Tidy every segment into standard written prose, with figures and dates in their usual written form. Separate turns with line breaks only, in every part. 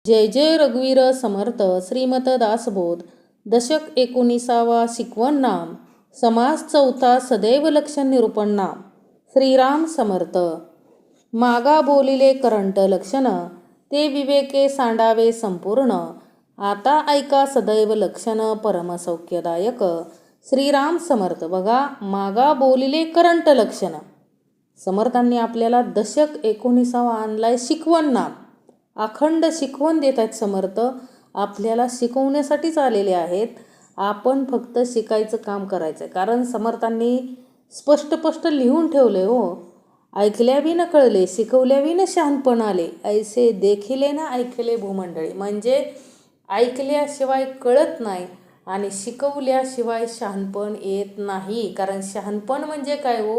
जय जय रघुवीर समर्थ श्रीमत दासबोध दशक 19वा शिकवण नाम समास चौथा सदैव लक्षण निरूपण नाम श्रीराम समर्थ मागा बोलिले करंट लक्षण ते विवेके सांडावे संपूर्ण आता ऐका सदैव लक्षण परमसौख्यदायक श्रीराम समर्थ. बघा, मागा बोलिले करंट लक्षण समर्थांनी आपल्याला दशक 19वा आणलाय शिकवण नाम. अखंड शिकवण देत आहेत समर्थ. आपल्याला शिकवण्यासाठीच आलेले आहेत. आपण फक्त शिकायचं काम करायचं आहे. कारण समर्थांनी स्पष्ट लिहून ठेवले हो. ऐकल्यावी न कळले, शिकवल्यावी न शहाणपण आले, ऐसे देखिले ना ऐकले भूमंडळी. म्हणजे ऐकल्याशिवाय कळत नाही आणि शिकवल्याशिवाय शहाणपण येत नाही. कारण शहाणपण म्हणजे काय हो,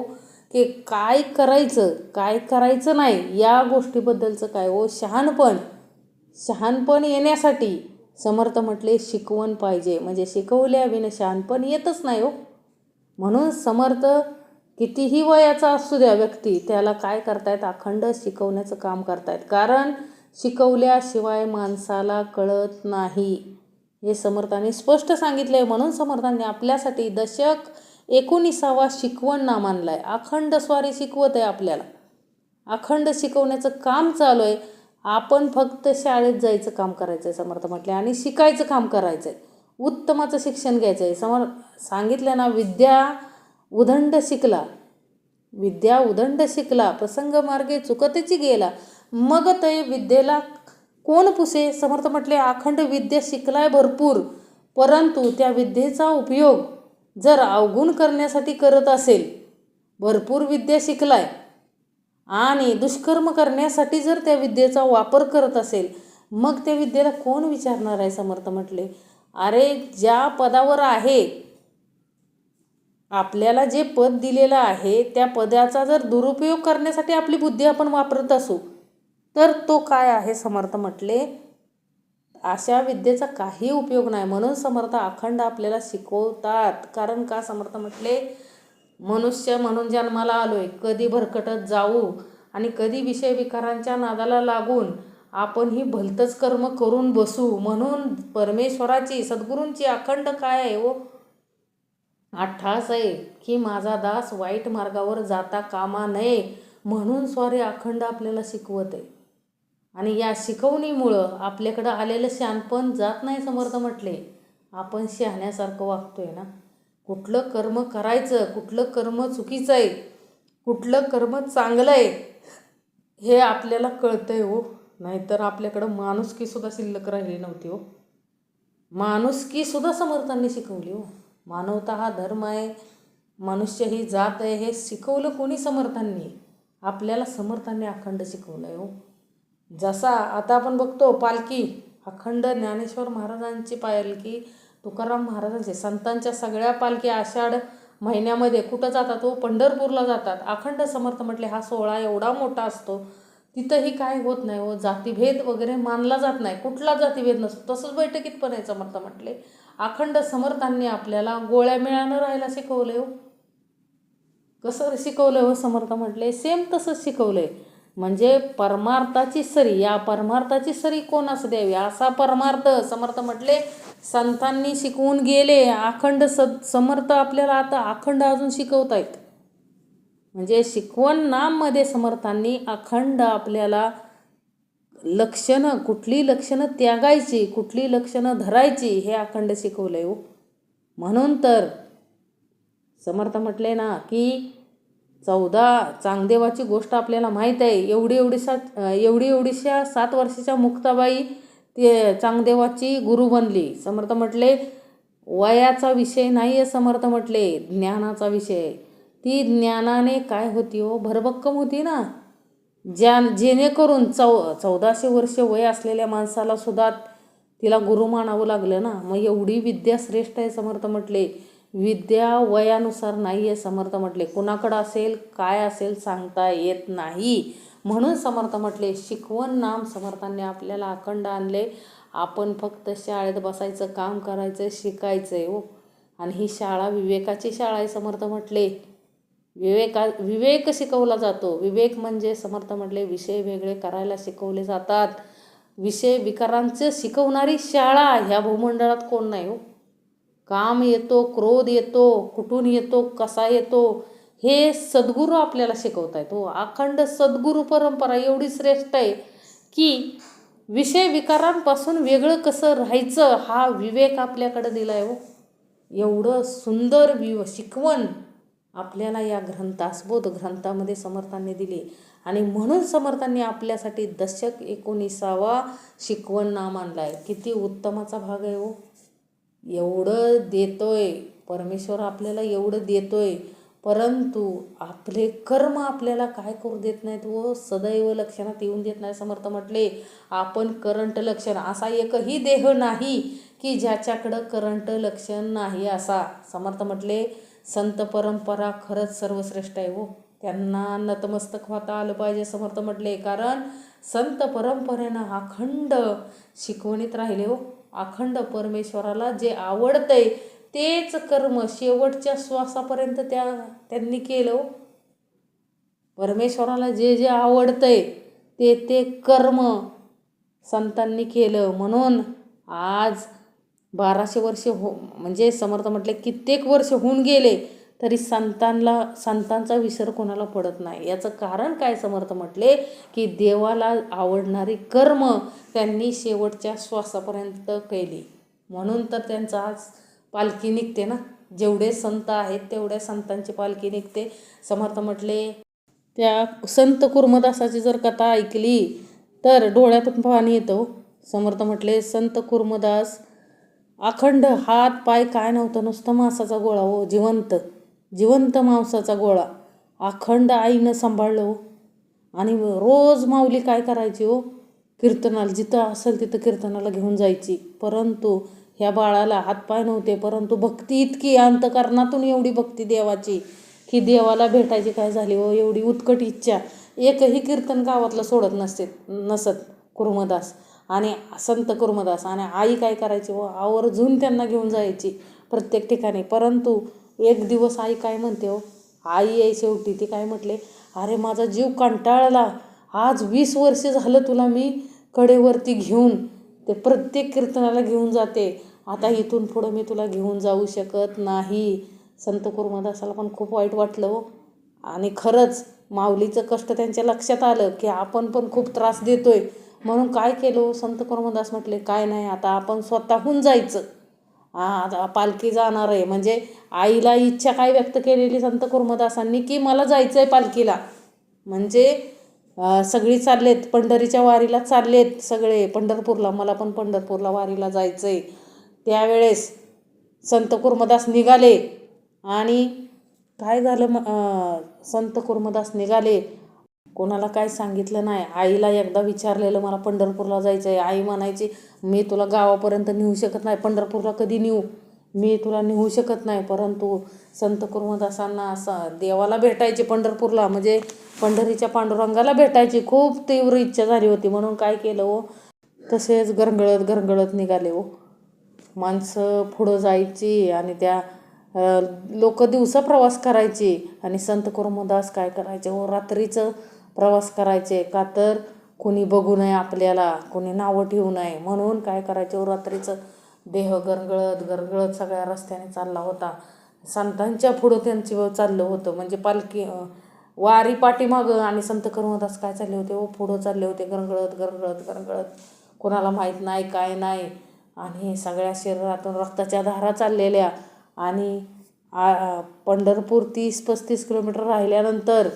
की काय करायचं काय करायचं नाही या गोष्टीबद्दलचं काय हो शहाणपण येण्यासाठी समर्थ म्हटले शिकवण पाहिजे. म्हणजे शिकवल्याविना शहाणपण येतच नाही हो. म्हणून समर्थ कितीही वयाचा असू द्या व्यक्ती, त्याला काय करतायत, अखंड शिकवण्याचं काम करतायत. कारण शिकवल्याशिवाय माणसाला कळत नाही हे समर्थांनी स्पष्ट सांगितलंय. म्हणून समर्थांनी आपल्यासाठी दशक 19वा शिकवण नाम आणलाय. अखंड स्वारी शिकवत आहे आपल्याला. अखंड शिकवण्याचं काम चालू आहे. आपण फक्त शाळेत जायचं काम करायचं आहे समर्थ म्हटले आणि शिकायचं काम करायचं आहे. उत्तमाचं शिक्षण घ्यायचं आहे. सांगितलं ना, विद्या उदंड शिकला प्रसंग मार्गे चुकतेची गेला मग ते विद्येला कोण पुसे. समर्थ म्हटले अखंड विद्या शिकलाय भरपूर, परंतु त्या विद्येचा उपयोग जर अवगुण करण्यासाठी करत असेल, भरपूर विद्या शिकलाय आणि दुष्कर्म करण्यासाठी जर त्या विद्येचा वापर करत असेल, मग त्या विद्येला कोण विचारणार आहे. समर्थ म्हटले अरे, ज्या पदावर आहे, आपल्याला जे पद दिलेलं आहे त्या पदाचा जर दुरुपयोग करण्यासाठी आपली बुद्धी आपण वापरत असू तर तो काय आहे. समर्थ म्हटले अशा विद्येचा काही उपयोग नाही. म्हणून समर्थ अखंड आपल्याला शिकवतात. कारण का समर्थ म्हटले मनुष्य म्हणून जन्माला आलोय, कधी भरकटत जाऊ आणि कधी विषय विकारांच्या नादाला लागून आपण ही भलतंच कर्म करून बसू. म्हणून परमेश्वराची सद्गुरूंची अखंड काय आहे हो, अट्ठास आहे की माझा दास वाईट मार्गावर जाता कामा नये. म्हणून स्वारी अखंड आपल्याला शिकवत आहे. आणि या शिकवणीमुळं आपल्याकडं आलेलं शहाणपण जात नाही. समर्थ म्हटले आपण शहाण्यासारखं वागतोय ना. कुठलं कर्म करायचं, कुठलं कर्म चुकीचं आहे, कुठलं कर्म चांगलं आहे हे आपल्याला कळतंय हो. नाहीतर आपल्याकडं माणुसकीसुद्धा शिल्लक राहिली नव्हती हो. माणुसकीसुद्धा समर्थांनी शिकवली हो. मानवता हा धर्म आहे, मनुष्य ही जात आहे, हे शिकवलं कोणी? समर्थांनी. आपल्याला समर्थांनी अखंड शिकवलं आहे हो. जसा आता आपण बघतो पालखी, अखंड ज्ञानेश्वर महाराजांची पालखी, तुकाराम महाराजांची, संतांच्या सगळ्या पालखी आषाढ महिन्यामध्ये कुठं जातात हो, पंढरपूरला जातात. अखंड समर्थ म्हटले हा सोहळा एवढा मोठा असतो, तिथंही काय होत नाही हो, जातीभेद वगैरे मानला जात नाही, कुठला जातीभेद नसतो. तसंच बैठकीत पण आहे. समर्थ म्हटले अखंड समर्थांनी आपल्याला गोळ्या मिळानं राहायला शिकवले हो. कसं शिकवलं हो समर्थ म्हटले, सेम तसंच शिकवलंय. म्हणजे परमार्थाची सरी, या परमार्थाची सरी कोणास द्यावी असा परमार्थ समर्थ म्हटले संतांनी शिकवून गेले. अखंड समर्थ आपल्याला आता अखंड अजून शिकवत आहेत. म्हणजे शिकवण नाममध्ये समर्थांनी अखंड आपल्याला लक्षणं, कुठली लक्षणं त्यागायची, कुठली लक्षणं धरायची हे अखंड शिकवलंय हो. म्हणून तर समर्थ म्हटले ना की 14 चांगदेवाची गोष्ट आपल्याला माहीत आहे. एवढीशा 7 वर्षाच्या मुक्ताबाई ते चांगदेवाची गुरु बनली. समर्थ म्हटले वयाचा विषय नाही आहे. समर्थ म्हटले ज्ञानाचा विषय. ती ज्ञानाने काय होती हो, भरभक्कम होती ना. जेणेकरून 1400 वर्ष वय असलेल्या माणसाला सुद्धा तिला गुरु मानावं लागलं ना. मग एवढी विद्या श्रेष्ठ आहे. समर्थ म्हटले विद्या वयानुसार नाही आहे. समर्थ म्हटले कुणाकडं असेल काय असेल सांगता येत नाही. म्हणून समर्थ म्हटले शिकवण नाम समर्थांनी आपल्याला अखंड आणले. आपण फक्त शाळेत बसायचं, काम करायचं, शिकायचं आहे हो. आणि ही शाळा विवेकाची शाळा आहे. समर्थ म्हटले विवेक शिकवला जातो. विवेक म्हणजे समर्थ म्हटले विषय वेगळे करायला शिकवले जातात. विषय विकारांचं शिकवणारी शाळा ह्या भूमंडळात कोण नाही हो. काम येतो, क्रोध येतो, कुठून येतो, कसा येतो, हे सद्गुरू आपल्याला शिकवतायत हो. अखंड सद्गुरू परंपरा एवढी श्रेष्ठ आहे की विषय विकारांपासून वेगळं कसं राहायचं हा विवेक आपल्याकडे दिला आहे हो. एवढं सुंदर शिकवण आपल्याला या ग्रंथास्बोध ग्रंथामध्ये समर्थांनी दिली. आणि म्हणून समर्थांनी आपल्यासाठी दशक 19वा शिकवणनाम आणला आहे. किती उत्तमाचा भाग आहे हो. एवढं देतोय परमेश्वर आपल्याला, एवढं देतोय, परंतु आपले कर्म आपल्याला काय करू देत नाहीत व सदैव लक्षणात येऊन देत नाही. समर्थ म्हटले आपण करंट लक्षण, असा एकही देह नाही की ज्याच्याकडं करंट लक्षण नाही असा. समर्थ म्हटले संत परंपरा खरंच सर्वश्रेष्ठ आहे हो. त्यांना नतमस्तक होता आलं पाहिजे समर्थ म्हटले, कारण संत परंपरेनं अखंड शिकवणीत राहिले हो. अखंड परमेश्वराला जे आवडतंय तेच कर्म शेवटच्या श्वासापर्यंत त्यांनी केलं. परमेश्वराला जे जे आवडतंय ते ते कर्म संतांनी केलं. म्हणून आज 1200 वर्ष म्हणजे समर्थ म्हटले कित्येक वर्ष होऊन गेले तरी संतांचा विसर कोणाला पडत नाही. याचं कारण काय समर्थ म्हटले की देवाला आवडणारी कर्म त्यांनी शेवटच्या श्वासापर्यंत केली. म्हणून तर त्यांचं आज पालखी निघते ना. जेवढे संत आहेत तेवढ्या संतांची पालखी निघते. समर्थ म्हटले त्या संत कुर्मदासाची जर कथा ऐकली तर डोळ्यातून पाणी येतं. समर्थ म्हटले संत कुर्मदास अखंड हात पाय काय नव्हतं, नुसतं मांसाचा गोळा हो, जिवंत मांसाचा गोळा अखंड आईनं सांभाळलं हो. आणि रोज माऊली काय करायची हो, कीर्तनाला जिथं असेल तिथं कीर्तनाला घेऊन जायची. परंतु ह्या बाळाला हातपाय नव्हते, परंतु भक्ती इतकी अंतकरणातून एवढी भक्ती देवाची की देवाला भेटायची काय झाली हो, एवढी उत्कट इच्छा. एकही कीर्तन गावातलं सोडत नसत कुर्मदास आणि संत कुर्मदास. आणि आई काय करायची हो, आवर्जून त्यांना घेऊन जायची प्रत्येक ठिकाणी. परंतु एक दिवस आई काय म्हणते हो, आई आहे शेवटी, ती काय म्हटले, अरे माझा जीव कंटाळला, आज 20 वर्ष झालं तुला मी कडेवरती घेऊन ते प्रत्येक कीर्तनाला घेऊन जाते, आता इथून पुढं मी तुला घेऊन जाऊ शकत नाही. संत कुर्मदासाला पण खूप वाईट वाटलं हो. आणि खरंच माऊलीचं कष्ट त्यांच्या लक्षात आलं की आपण पण खूप त्रास देतोय. म्हणून काय केलं संत कुर्मदास म्हटले, काय नाही आता आपण स्वतःहून जायचं, आता पालखी जाणार आहे. म्हणजे आईला इच्छा काय व्यक्त केलेली संत कुर्मदासांनी की मला जायचं आहे पालखीला. म्हणजे सगळी चाललेत पंढरीच्या वारीला, चाललेत सगळे पंढरपूरला, मला पण पंढरपूरला वारीला जायचं आहे. त्यावेळेस संत कुर्मदास निघाले आणि काय झालं, संत कुर्मदास निघाले, कोणाला काय सांगितलं नाही. आईला एकदा विचारलेलं मला पंढरपूरला जायचं आहे, आई म्हणायची मी तुला गावापर्यंत नेऊ शकत नाही, पंढरपूरला कधी नेऊ, मी तुला नेऊ शकत नाही. परंतु संत कुर्मदासांना असं देवाला भेटायची पंढरपूरला, म्हणजे पंढरीच्या पांडुरंगाला भेटायची खूप तीव्र इच्छा झाली होती. म्हणून काय केलं हो, तसेच गरंगळत निघाले हो. माणसं पुढं जायची आणि त्या लोक दिवसा प्रवास करायचे आणि संत कुर्मदास काय करायचे हो, रात्रीचं प्रवास करायचे. का तर कोणी बघू नये आपल्याला, कोणी नावं ठेवू नये म्हणून काय करायचे हो, रात्रीचं देह गरगळत सगळ्या रस्त्याने चालला होता. संतांच्या पुढं त्यांची चाललं होतं, म्हणजे पालखी वारी पाठीमागं आणि संत कुर्मदास काय चालले होते हो, पुढं चालले होते गरगळत. कोणाला माहीत नाही काय नाही. आणि सगळ्या शरीरातून रक्ताच्या धारा चाललेल्या. आणि पंढरपूर 30-35 किलोमीटर राहिल्यानंतर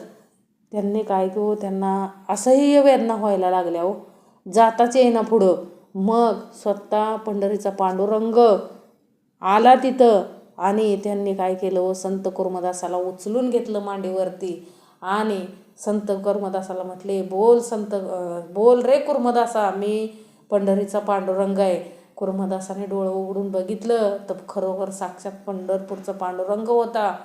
त्यांनी काय हो, त्यांना असह्य वेदना व्हायला लागल्या हो, जाताच येईना पुढं. मग स्वतः पंढरीचा पांडुरंग आला तिथं आणि त्यांनी काय केलं हो, संत कुर्मदासाला उचलून घेतलं मांडीवरती आणि संत कुर्मदासाला म्हटले, बोल रे कुर्मदासा, मी पंढरीचा पांडुरंग आहे. कुर्मदासाने डोळं उघडून बघितलं तर खरोखर साक्षात पंढरपूरचा पांडुरंग होता.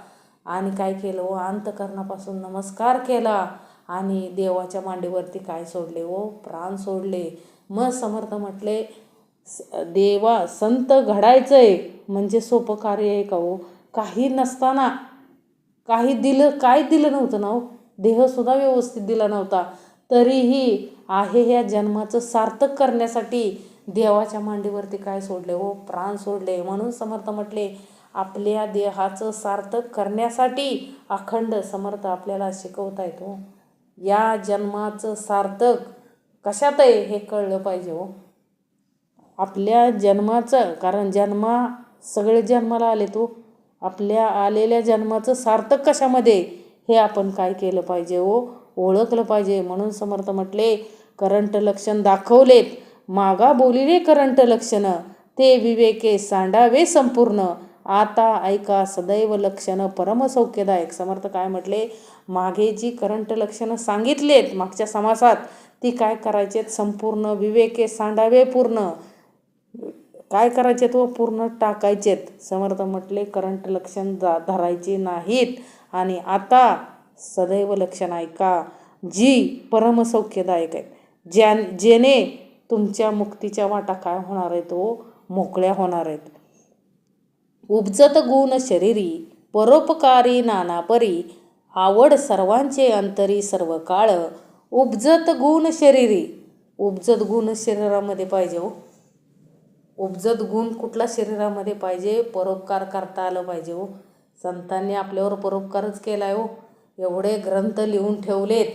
आणि काय केलं हो, अंतकरणापासून नमस्कार केला आणि देवाच्या मांडीवरती काय सोडले हो, प्राण सोडले. मग समर्थ म्हटले, देवा संत घडायचंय म्हणजे सोपं कार्य आहे का हो, काही नसताना काय दिलं नव्हतं ना हो, देहसुद्धा व्यवस्थित दिला नव्हता तरीही आहे ह्या जन्माचं सार्थक करण्यासाठी देवाच्या मांडीवरती काय सोडले हो, प्राण सोडले. म्हणून समर्थ म्हटले आपल्या देहाचं सार्थक करण्यासाठी अखंड समर्थ आपल्याला शिकवतायत हो. या जन्माचं सार्थक कशात आहे हे कळलं पाहिजे हो. आपल्या जन्माचं, कारण सगळे जन्माला आले तो, आपल्या आलेल्या जन्माचं सार्थक कशामध्ये हे आपण काय केलं पाहिजे हो, ओळखलं पाहिजे. म्हणून समर्थ म्हटले करंट लक्षण दाखवलेत, मागा बोलिले करंट लक्षण, ते विवेके सांडावे संपूर्ण, आता ऐका सदैव लक्षण परमसौख्यदायक. समर्थ काय म्हटले, मागे जी करंट लक्षणं सांगितलेत मागच्या समासात ती काय करायचेत, संपूर्ण विवेके सांडावे पूर्ण काय करायचे तो पूर्ण टाकायचेत. समर्थ म्हटले करंट लक्षण धरायचे नाहीत. आणि आता सदैव लक्षण ऐका जी परमसौख्यदायक आहेत, जेणे तुमच्या मुक्तीच्या वाटा काय होणार आहेत तो मोकळ्या होणार आहेत. उपजत गुण शरीरी परोपकारी नाना परी, आवड सर्वांचे अंतरी सर्व काळ. उपजत गुण शरीरी, उपजत गुण शरीरामध्ये पाहिजे हो. उपजत गुण कुठला शरीरामध्ये पाहिजे, परोपकार करता आलं पाहिजे हो. संतांनी आपल्यावर परोपकारच केलाय हो. एवढे ग्रंथ लिहून ठेवलेत,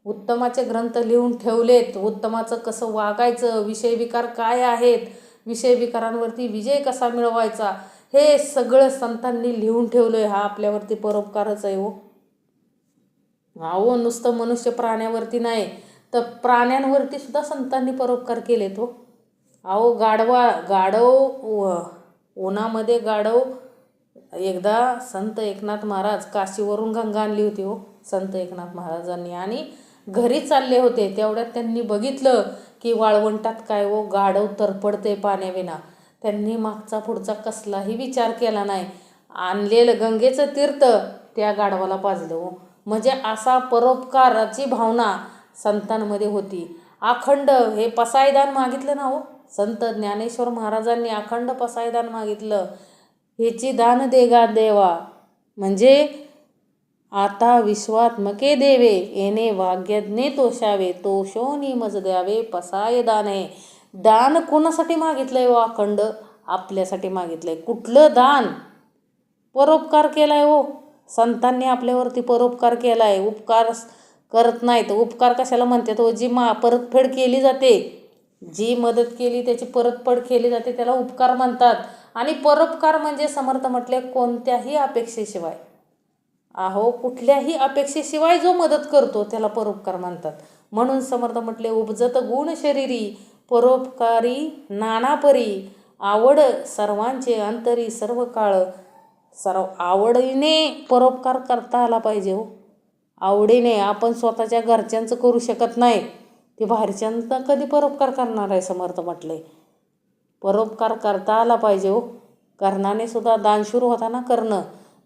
उत्तमाचे ग्रंथ लिहून ठेवलेत. उत्तमाचं कसं वागायचं, विषयविकार काय आहेत, विषयविकारांवरती विजय कसा मिळवायचा, हे सगळं संतांनी लिहून ठेवलंय. हा आपल्यावरती परोपकारच आहे हो. अहो नुसतं मनुष्य प्राण्यावरती नाही तर प्राण्यांवरती सुद्धा संतांनी परोपकार केलेत हो. अहो गाढव उन्हामध्ये गाढव, एकदा संत एकनाथ महाराज काशीवरून गंगा आणली होती हो संत एकनाथ महाराजांनी, आणि घरी चालले होते. तेवढ्यात त्यांनी बघितलं की वाळवंटात काय हो गाढव तरपडते पाण्याविना. त्यांनी मागचा पुढचा कसलाही विचार केला नाही, आणलेलं गंगेचं तीर्थ त्या गाढवाला पाजलं हो. म्हणजे असा परोपकाराची भावना संतांमध्ये होती. अखंड हे पसायदान मागितलं ना हो, संत ज्ञानेश्वर महाराजांनी अखंड पसायदान मागितलं. हेची दान देगा देवा, म्हणजे आता विश्वात्मके देवे, येणे वाग्यज्ञे तोषावे, तोषोनी मज द्यावे पसाय दाने. दान कोणासाठी मागितलंय हो, अखंड आपल्यासाठी मागितलंय. कुठलं दान, परोपकार केलाय हो. संतांनी आपल्यावरती परोपकार केलाय. उपकार करत नाहीत. उपकार कशाला म्हणतात हो, जी परतफेड केली जाते, जी मदत केली त्याची परतफेड केली जाते त्याला उपकार म्हणतात. आणि परोपकार म्हणजे समर्थ म्हटले कोणत्याही अपेक्षेशिवाय, अहो कुठल्याही अपेक्षेशिवाय जो मदत करतो त्याला परोपकार म्हणतात. म्हणून समर्थ म्हटले उपजत गुण शरीरी परोपकारी नानापरी, आवड सर्वांचे अंतरी सर्व काळ. आवडीने परोपकार करता आला पाहिजे हो. आवडीने आपण स्वतःच्या घरच्यांचं करू शकत नाही, ते बाहेरच्यांचा कधी परोपकार करणार आहे. समर्थ म्हटले परोपकार करता आला पाहिजे हो. कर्णाने सुद्धा दानशूर होता ना, कर्ण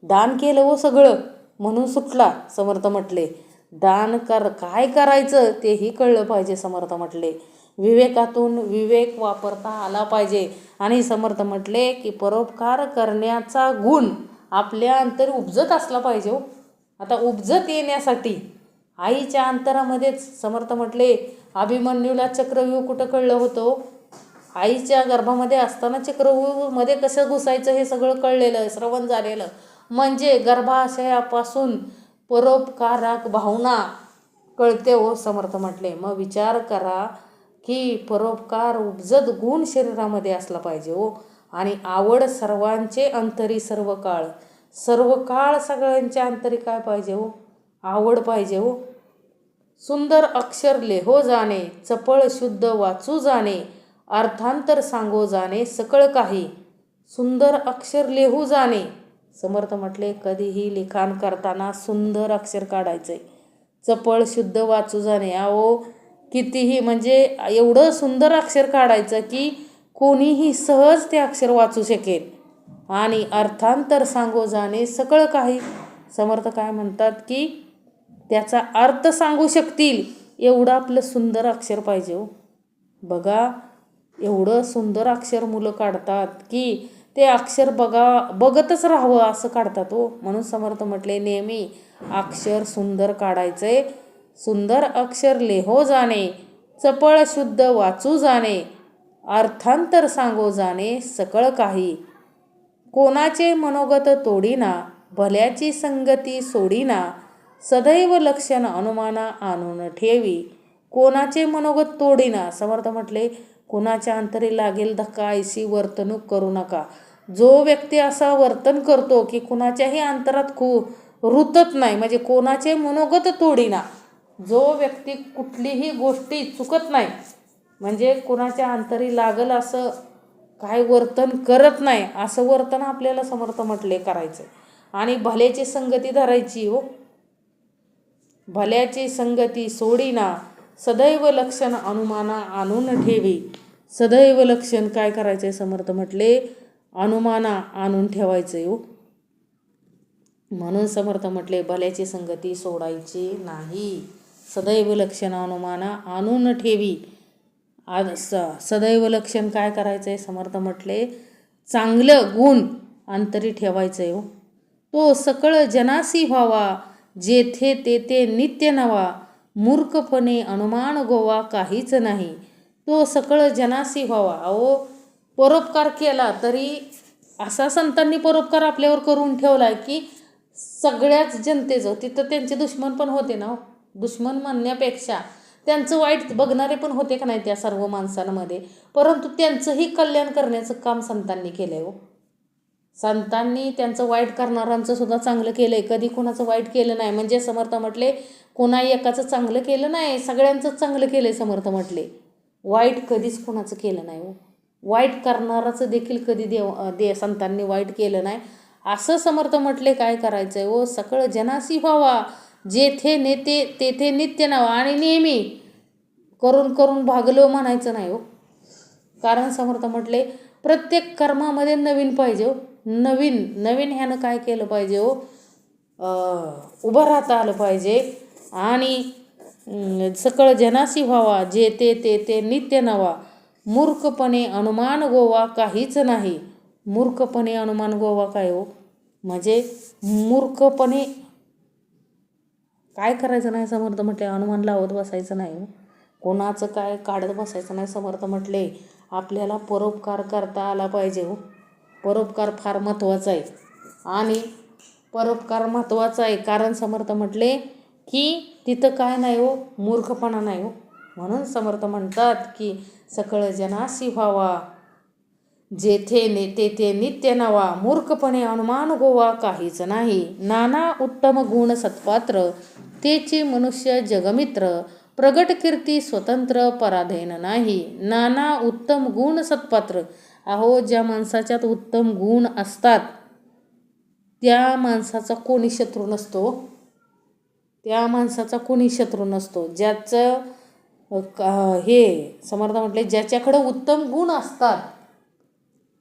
दान केलं हो सगळं म्हणून सुटला. समर्थ म्हटले दान काय करायचं तेही कळलं पाहिजे. समर्थ म्हटले विवेकातून विवेक वापरता आला पाहिजे. आणि समर्थ म्हटले की परोपकार करण्याचा गुण आपल्या अंतरी उपजत असला पाहिजे हो. आता उपजत येण्यासाठी आईच्या अंतरामध्येच समर्थ म्हटले अभिमन्यूला चक्रव्यूह कुठं कळलं होतं, आईच्या गर्भामध्ये असताना चक्रव्यूहमध्ये कसं घुसायचं हे सगळं कळलेलं, श्रवण झालेलं. म्हणजे गर्भाशयापासून परोपकारक भावना कळते हो. समर्थ म्हटले मग विचार करा की परोपकार उपजत गुण शरीरामध्ये असला पाहिजे हो. आणि आवड सर्वांचे अंतरी सर्व काळ, सर्व काळ सगळ्यांच्या अंतरी काय पाहिजे हो, आवड पाहिजे हो. सुंदर अक्षर लेहो जाणे, चपळ शुद्ध वाचू जाणे, अर्थांतर सांगो जाणे सकळ काही. सुंदर अक्षर लेहू जाणे. समर्थ म्हटले कधीही लिखाण करताना सुंदर अक्षर काढायचे. चपळ शुद्ध वाचू जाणे, अहो कितीही म्हणजे एवढं सुंदर अक्षर काढायचं की कोणीही सहज ते अक्षर वाचू शकेल. आणि अर्थांतर सांगो जाणे सकळ काही. समर्थ काय म्हणतात की त्याचा अर्थ सांगू शकतील एवढं आपलं सुंदर अक्षर पाहिजे हो. बघा एवढं सुंदर अक्षर मुलं काढतात की ते अक्षर बघतच राहावं असं काढतात हो. म्हणून समर्थ म्हटले नेहमी अक्षर सुंदर काढायचे, सुंदर अक्षर लेहो जाणे, चपळ शुद्ध वाचू जाणे, अर्थांतर सांगो जाणे सकळ काही. कोणाचे मनोगत तोडीना, भल्याची संगती सोडीना, सदैव लक्षण अनुमाना आणून ठेवी. कोणाचे मनोगत तोडीना, समर्थ म्हटले कोणाच्या अंतरी लागेल धक्का ऐशी वर्तणूक करू नका. जो व्यक्ती असा वर्तन करतो की कुणाच्याही अंतरात रुतत नाही, म्हणजे कोणाचे मनोगत तोडीना, जो व्यक्ती कुठलीही गोष्टी चुकत नाही, म्हणजे कुणाच्या अंतरी लागल असं काय वर्तन करत नाही, असं वर्तन आपल्याला समर्थ म्हटले करायचं. आणि भल्याची संगती धरायची हो, भल्याची संगती सोडीना, सदैव लक्षण अनुमाना आणून ठेवी. सदैव लक्षण काय करायचंय समर्थ म्हटले, अनुमाना आणून ठेवायचंय हो. म्हणून समर्थ म्हटले भल्याची संगती सोडायची नाही, सदैव लक्षण अनुमाना आणून ठेवी. सदैव लक्षण काय करायचंय समर्थ म्हटले, चांगलं गुण अंतरी ठेवायचंय हो. तो सकळ जनासी व्हावा, जेथे तेथे नित्य नवा, मूर्खपणे अनुमान गोवा काहीच नाही. तो सकळ जनासी व्हावा. अहो, परोपकार केला तरी असा संतांनी परोपकार आपल्यावर करून ठेवला की सगळ्याच जनतेचं, तिथं त्यांचे दुश्मन पण होते ना, दुश्मन म्हणण्यापेक्षा त्यांचं वाईट बघणारे पण होते का नाही त्या सर्व माणसांमध्ये, परंतु त्यांचंही कल्याण करण्याचं काम संतांनी केलं आहे हो. संतांनी त्यांचं वाईट करणाऱ्यांचं सुद्धा चांगलं केलं आहे, कधी कोणाचं वाईट केलं नाही. म्हणजे समर्थ म्हटले कोणा एकाचं चांगलं केलं नाही, सगळ्यांचंच चांगलं केलं आहे. समर्थ म्हटले वाईट कधीच कोणाचं केलं नाही हो, वाईट करणाराचं देखील कधी संतांनी वाईट केलं नाही. असं समर्थ म्हटले काय करायचं आहे हो, सकळ जनासी व्हावा, जेथे नेते तेथे नित्य नावा. आणि नेहमी करून करून भागलो म्हणायचं नाही हो, कारण समर्थ म्हटले प्रत्येक कर्मामध्ये नवीन पाहिजे हो, नवीन नवीन ह्यानं काय केलं पाहिजे हो, उभं राहता आलं पाहिजे. आणि सकळ जनासी व्हावा, जेथे तेथे नित्य नवा, मूर्खपणे अनुमान गोवा काहीच नाही. मूर्खपणे अनुमान गोवा काय हो, म्हणजे मूर्खपणे काय करायचं नाही. समर्थ म्हटले अनुमान लावत बसायचं नाही हो, कोणाचं काय काढत बसायचं नाही. समर्थ म्हटले आपल्याला परोपकार करता आला पाहिजे हो, परोपकार फार महत्त्वाचा आहे. आणि परोपकार महत्त्वाचा आहे कारण समर्थ म्हटले की तिथं काय नाही हो, मूर्खपणा नाही हो. म्हणून समर्थ म्हणतात की सकळ जनासी व्हावा, जेथे तेथे नित्य नवा, मूर्खपणे अनुमान गोवा काहीच नाही. नाना उत्तम गुण सत्पात्र, तेची मनुष्य जगमित्र, प्रगट कीर्ती स्वतंत्र पराधीन नाही. नाना उत्तम गुण सत्पात्र, अहो ज्या माणसाच्यात उत्तम गुण असतात त्या माणसाचा कोणी शत्रू नसतो, त्या माणसाचा कोणी शत्रू नसतो. ज्याचं हे समर्थ म्हटले ज्याच्याकडं उत्तम गुण असतात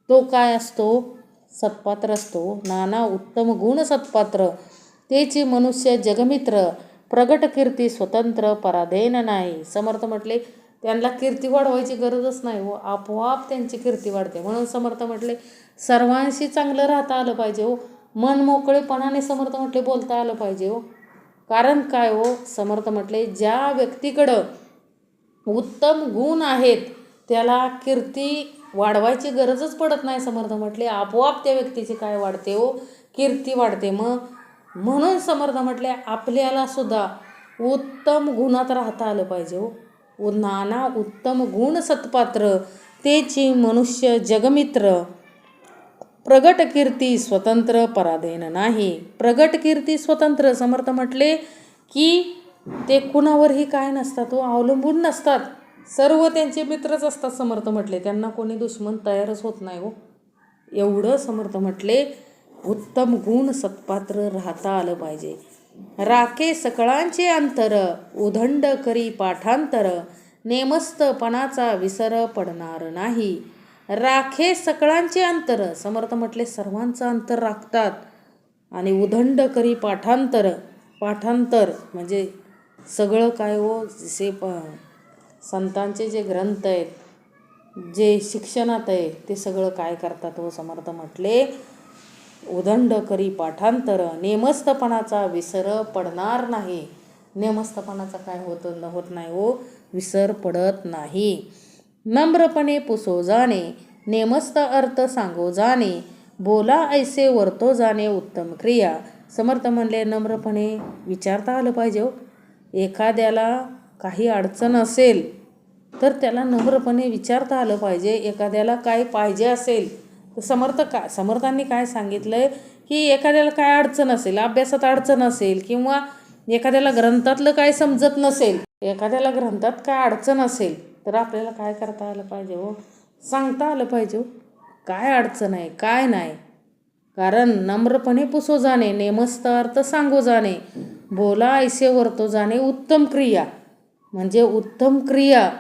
तो काय असतो, सत्पात्र असतो. नाना उत्तम गुण सत्पात्र, तेची मनुष्य जगमित्र, प्रगट कीर्ती स्वतंत्र पराधीन नाही. समर्थ म्हटले त्यांना कीर्ती वाढवायची गरजच नाही हो, आपोआप त्यांची कीर्ती वाढते. म्हणून समर्थ म्हटले सर्वांशी चांगलं राहता आलं पाहिजे हो, मन मोकळेपणाने समर्थ म्हटले बोलता आलं पाहिजे हो. कारण काय हो, समर्थ म्हटले ज्या व्यक्तीकडं उत्तम गुण आहेत त्याला कीर्ती वाढवायची गरजच पडत नाही. समर्थ म्हटले आपोआप त्या व्यक्तीची काय वाढते हो, कीर्ती वाढते. म्हणून समर्थ म्हटले आपल्याला सुद्धा उत्तम गुणात राहता आलं पाहिजे हो. नाना उत्तम गुण सत्पात्र, तेची मनुष्य जगमित्र, प्रगट कीर्ती स्वतंत्र पराधीन नाही. प्रगट कीर्ती स्वतंत्र, समर्थ म्हटले की ते कुणावरही काय नसतात हो, अवलंबून नसतात, सर्व त्यांचे मित्रच असतात. समर्थ म्हटले त्यांना कोणी दुश्मन तयारच होत नाही हो. एवढं समर्थ म्हटले उत्तम गुण सत्पात्र राहता आलं पाहिजे. राखे सकळांचे अंतर, उदंड करी पाठांतर, नेमस्तपणाचा विसर पडणार नाही. राखे सकळांचे अंतर, समर्थ म्हटले सर्वांचं अंतर राखतात. आणि उदंड करी पाठांतर, पाठांतर म्हणजे सगळं काय हो, जसे संतांचे जे ग्रंथ आहेत, जे शिक्षणात आहे ते सगळं काय करतात हो. समर्थ म्हटले उदंड करी पाठांतर, नेमस्तपणाचा विसर पडणार नाही. नेमस्तपणाचा काय होत नाही हो, विसर पडत नाही. नम्रपणे पुसो जाणे, नेमस्त अर्थ सांगो जाणे, बोला ऐसे वर्तो जाणे उत्तम क्रिया. समर्थ म्हणले नम्रपणे विचारता आलं पाहिजे हो. एखाद्याला काही अडचण असेल तर त्याला नम्रपणे विचारता आलं पाहिजे. एखाद्याला काय पाहिजे असेल तर समर्थांनी काय सांगितलंय की एखाद्याला काय अडचण असेल, अभ्यासात अडचण असेल किंवा एखाद्याला ग्रंथातलं काय समजत नसेल, एखाद्याला ग्रंथात काय अडचण असेल तर आपल्याला काय करता आलं पाहिजे हो, सांगता आलं पाहिजे हो काय अडचण आहे काय नाही. कारण नम्रपणे पुसो जाणे, नेमस्त अर्थ सांगो जाणे, बोला ऐसे वर्तो जाणे उत्तम क्रिया. म्हणजे उत्तम क्रिया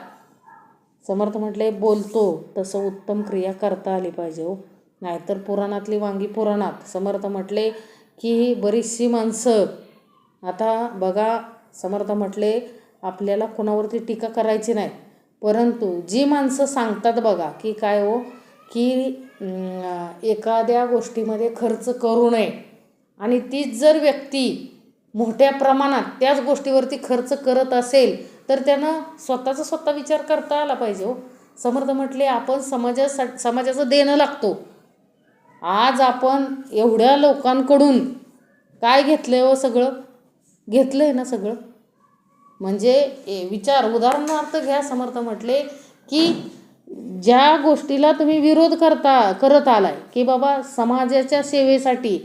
समर्थ म्हटले बोलतो तसं उत्तम क्रिया करता आली पाहिजे हो. नाहीतर पुराणातली वांगी पुराणात. समर्थ म्हटले की बरीचशी माणसं आता बघा, समर्थ म्हटले आपल्याला कोणावरती टीका करायची नाही, परंतु जी माणसं सांगतात बघा की काय हो की एखाद्या गोष्टीमध्ये खर्च करू नये आणि तीच जर व्यक्ती मोठ्या प्रमाणात त्याच गोष्टीवरती खर्च करत असेल तर त्यानं स्वतः विचार करता आला पाहिजे हो. समर्थ म्हटले आपण समाजाचं देणं लागतो. आज आपण एवढ्या लोकांकडून काय घेतलंय हो, सगळं घेतलंय ना सगळं. म्हणजे उदाहरणार्थ घ्या, समर्थ म्हटले की ज्या गोष्टीला तुम्ही विरोध करत आलाय की बाबा समाजाच्या सेवेसाठी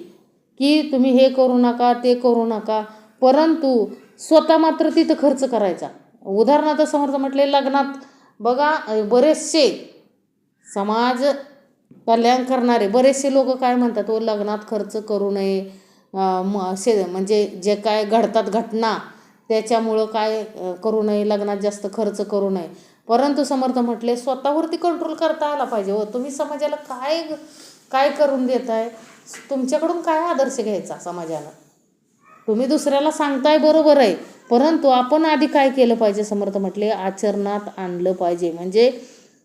की तुम्ही हे करू नका ते करू नका, परंतु स्वतः मात्र तिथं खर्च करायचा. उदाहरणार्थ समर्थ म्हटले लग्नात बघा बरेचसे समाज कल्याण करणारे बरेचसे लोक काय म्हणतात हो, लग्नात खर्च करू नये, म्हणजे जे काय घडतात घटना त्याच्यामुळं काय करू नये, लग्नात जास्त खर्च करू नये. परंतु समर्थ म्हटले स्वतःवरती कंट्रोल करता आला पाहिजे हो. तुम्ही समाजाला काय काय करून देताय, तुमच्याकडून काय आदर्श घ्यायचा समाजाला. तुम्ही दुसऱ्याला सांगताय बरोबर आहे, परंतु आपण आधी काय केलं पाहिजे, समर्थ म्हटले आचरणात आणलं पाहिजे. म्हणजे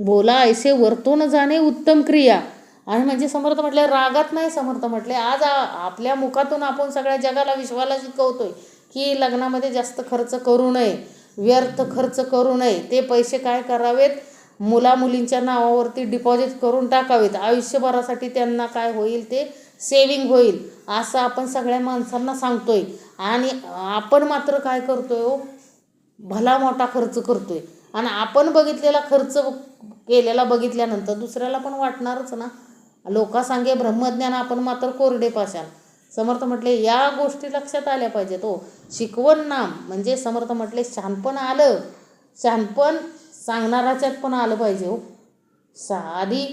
बोला ऐसे वर्तो न जाणे उत्तम क्रिया. आणि म्हणजे समर्थ म्हटले रागात नाही. समर्थ म्हटले आज आपल्या मुखातून आपण सगळ्या जगाला विश्वाला शिकवतोय की लग्नामध्ये जास्त खर्च करू नये, व्यर्थ खर्च करू नये, ते पैसे काय करावेत मुलींच्या नावावरती डिपॉझिट करून टाकावेत, आयुष्यभरासाठी त्यांना काय होईल ते सेविंग होईल, असं आपण सगळ्या माणसांना सांगतोय. आणि आपण मात्र काय करतोय हो, भला मोठा खर्च करतोय. आणि आपण बघितलेला खर्च केलेला बघितल्यानंतर दुसऱ्याला पण वाटणारच ना. लोकांसांगे ब्रह्मज्ञान, आपण मात्र कोरडे पाषाण. समर्थ म्हटले या गोष्टी लक्षात आल्या पाहिजेत हो. शिकवण नाम म्हणजे समर्थ म्हटले शहाणपण आलं, शहाणपण सांगणाराच्यात पण आलं पाहिजे हो. आधी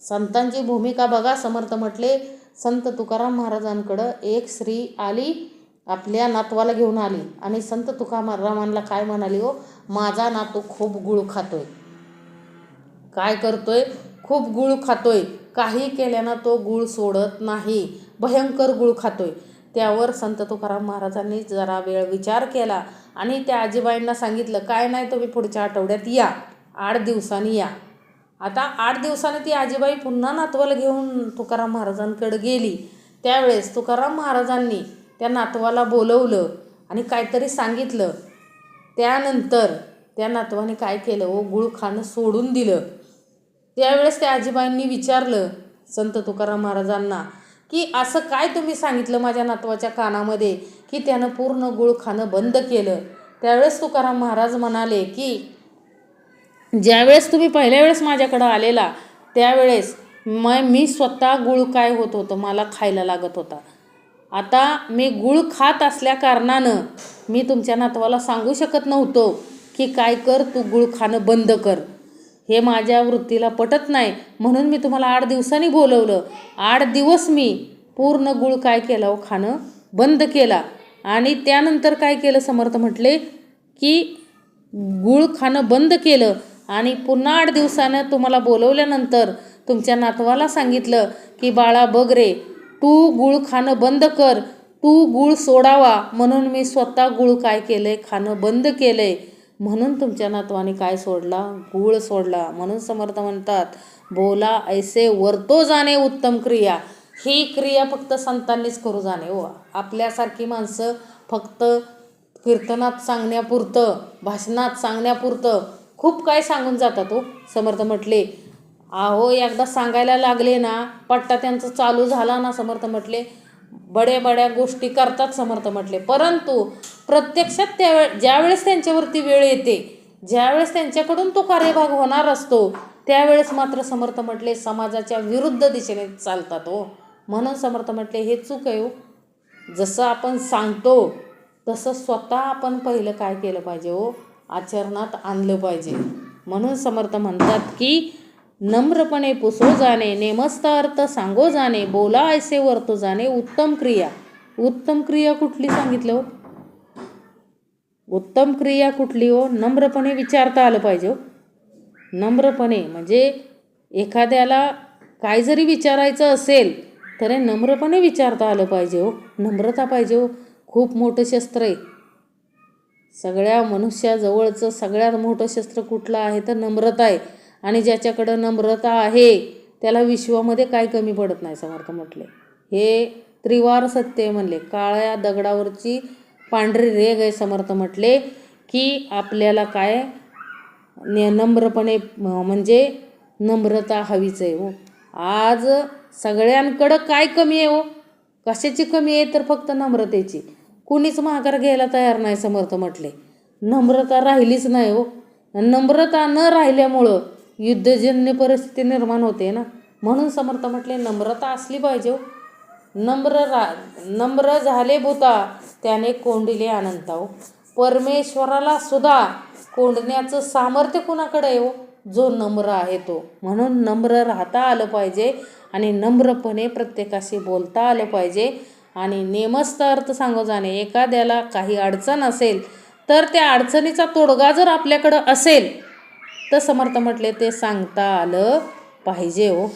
संतांची भूमिका बघा. समर्थ म्हटले संत तुकाराम महाराजांकडं एक स्त्री आली, आपल्या नातवाला घेऊन आली आणि संत तुकारामांना काय म्हणाली हो, माझा नातू खूप गुळ खातोय. काय करतोय, खूप गुळ खातोय, काही केल्यानं तो गुळ सोडत नाही, भयंकर गुळ खातोय. त्यावर संत तुकाराम महाराजांनी जरा वेळ विचार केला आणि त्या आजीबाईंना सांगितलं काय नाही तुम्ही पुढच्या आठवड्यात या, 8 दिवसांनी या. आता 8 दिवसांनी ती आजीबाई पुन्हा नातवाला घेऊन तुकाराम महाराजांकडे गेली. त्यावेळेस तुकाराम महाराजांनी त्या नातवाला बोलवलं आणि काहीतरी सांगितलं. त्यानंतर त्या नातवाने काय केलं हो, गुळ खाणं सोडून दिलं. त्यावेळेस त्या आजीबाईंनी विचारलं संत तुकाराम महाराजांना की असं काय तुम्ही सांगितलं माझ्या नातवाच्या कानामध्ये की त्यानं पूर्ण गुळ खाणं बंद केलं. त्यावेळेस तुकाराम महाराज म्हणाले की ज्यावेळेस तुम्ही पहिल्या वेळेस माझ्याकडं आलेला त्यावेळेस मी स्वतः गुळ काय होत होतं मला खायला लागत होता. आता मी गुळ खात असल्या कारणानं मी तुमच्या नातवाला सांगू शकत नव्हतो की काय कर तू गुळ खाणं बंद कर, हे माझ्या वृत्तीला पटत नाही, म्हणून मी तुम्हाला 8 दिवसांनी बोलवलं. 8 दिवस मी पूर्ण गुळ काय केलं हो, खाणं बंद केला. आणि त्यानंतर काय केलं, समर्थ म्हटले की गुळ खाणं बंद केलं आणि पुन्हा 8 दिवसानं तुम्हाला बोलवल्यानंतर तुमच्या नातवाला सांगितलं की बाळा बघ रे, तू गुळ खाणं बंद कर, तू गुळ सोडावा, म्हणून मी स्वतः गुळ काय केलंय खाणं बंद केलंय. म्हणून तुमच्या नातवाने काय सोडला, गुळ सोडला. म्हणून समर्थ म्हणतात बोला ऐसे वर्तो जाणे उत्तम क्रिया. ही क्रिया फक्त संतांनीच करू जाणे हो. आपल्यासारखी माणसं फक्त कीर्तनात सांगण्यापुरतं, भाषणात सांगण्यापुरतं खूप काय सांगून जातात हो. समर्थ म्हटले अहो एकदा सांगायला लागले ना, पट्टा त्यांचं चालू झाला ना, समर्थ म्हटले बड्या बड्या गोष्टी करतात समर्थ म्हटले. परंतु प्रत्यक्षात ज्यावेळेस त्यांच्यावरती वेळ येते, ज्यावेळेस त्यांच्याकडून तो कार्यभाग होणार असतो, त्यावेळेस मात्र समर्थ म्हटले समाजाच्या विरुद्ध दिशेने चालतात हो. म्हणून समर्थ म्हटले हे चूक आहे हो. जसं आपण सांगतो तसं स्वतः आपण पहिलं काय केलं पाहिजे हो, आचरणात आणलं पाहिजे. म्हणून समर्थ म्हणतात की नम्रपणे पुसो जाणे, नेमस्त अर्थ सांगो जाणे, बोला ऐसे वर्तो जाणे, उत्तम क्रिया. उत्तम क्रिया कुठली सांगितलं हो? उत्तम क्रिया कुठली हो? नम्रपणे विचारता आलं पाहिजे हो. नम्रपणे म्हणजे एखाद्याला काय जरी विचारायचं असेल तर नम्रपणे विचारता आलं पाहिजे हो. नम्रता पाहिजे हो. खूप मोठं शस्त्र आहे. सगळ्या मनुष्याजवळचं सगळ्यात मोठं शस्त्र कुठलं आहे तर नम्रता आहे. आणि ज्याच्याकडं नम्रता आहे त्याला विश्वामध्ये काय कमी पडत नाही समर्थ म्हटले. हे त्रिवार सत्य म्हणले. काळ्या दगडावरची पांढरी रेघ आहे समर्थ म्हटले की आपल्याला काय नम्रपणे म्हणजे नम्रता हवीच आहे हो. आज सगळ्यांकडं काय कमी आहे हो? कशाची कमी आहे तर फक्त नम्रतेची. कुणीच माघार घ्यायला तयार नाही समर्थ म्हटले. नम्रता राहिलीच नाही हो. नम्रता न राहिल्यामुळं युद्धजन्य परिस्थिती निर्माण होते ना. म्हणून समर्थ म्हटले नम्रता असली पाहिजे हो. नम्र झाले भूता त्याने कोंडिले अनंता हो. परमेश्वराला सुद्धा कोंडण्याचं सामर्थ्य कुणाकडे आहे हो? जो नम्र आहे तो. म्हणून नम्र राहता आलं पाहिजे आणि नम्रपणे प्रत्येकाशी बोलता आलं पाहिजे. आणि नेमस्त अर्थ सांगू जाणे. एखाद्याला काही अडचण असेल तर त्या अडचणीचा तोडगा जर आपल्याकडं असेल तर समर्थ म्हटले ते सांगता आलं पाहिजे हो.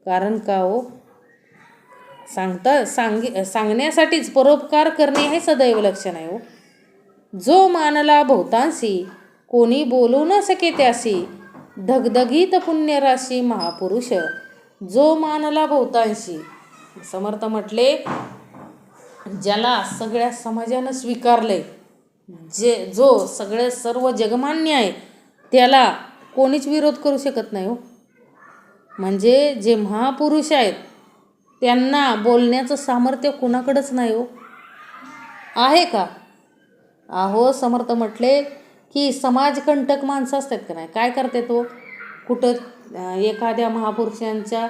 कारण का हो, सांगण्यासाठीच परोपकार करणे हे सदैव लक्षण आहे हो. जो मानला बहुतांशी कोणी बोलू न सके त्याशी, धगधगीत पुण्यराशी महापुरुष. जो मानला बहुतांशी समर्थ म्हटले ज्याला सगळ्या समाजानं स्वीकारलंय, जो सर्व जगमान्य आहे त्याला कोणीच विरोध करू शकत नाही हो. म्हणजे जे महापुरुष आहेत त्यांना बोलण्याचं सामर्थ्य कुणाकडंच नाही हो. आहे का? अहो समर्थ म्हटले की समाजकंटक माणसं असतात का नाही, काय करते तो कुठं एखाद्या महापुरुषांच्या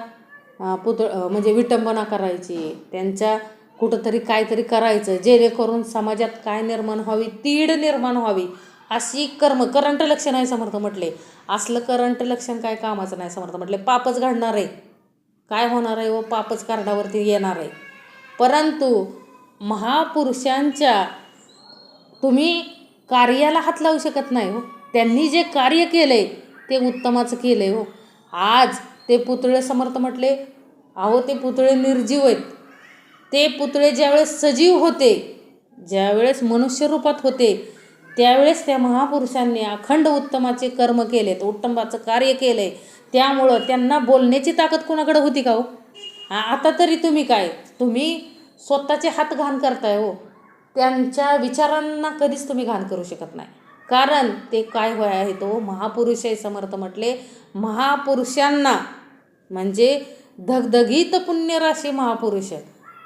म्हणजे विटंबना करायची, त्यांच्या कुठंतरी काहीतरी करायचं जेणेकरून समाजात काय निर्माण व्हावी, तीड निर्माण व्हावी, अशी करंट लक्षण आहे समर्थ म्हटले. असलं करंट लक्षण काय कामाचं नाही समर्थ म्हटले. पापच घडणार आहे. काय होणार आहे व पापच कार्डावरती येणार आहे. परंतु महापुरुषांच्या तुम्ही कार्याला हात लावू शकत नाही हो. त्यांनी जे कार्य केलंय ते उत्तमाचं केलंय हो. आज ते पुतळे समर्थ म्हटले अहो ते पुतळे निर्जीव आहेत. ते पुतळे ज्यावेळेस सजीव होते, ज्यावेळेस मनुष्य रूपात होते, त्यावेळेस त्या महापुरुषांनी अखंड उत्तमाचे कर्म केलेत, उत्तमाचं कार्य केलंय. त्यामुळं त्यांना बोलण्याची ताकद कोणाकडे होती का हो? आता तरी तुम्ही स्वतःचे हात घाण करताय हो. त्यांच्या विचारांना कधीच तुम्ही घाण करू शकत नाही. कारण ते काय आहे तो महापुरुष आहे समर्थ म्हटले. महापुरुषांना म्हणजे धगधगीत पुण्यराशी महापुरुष.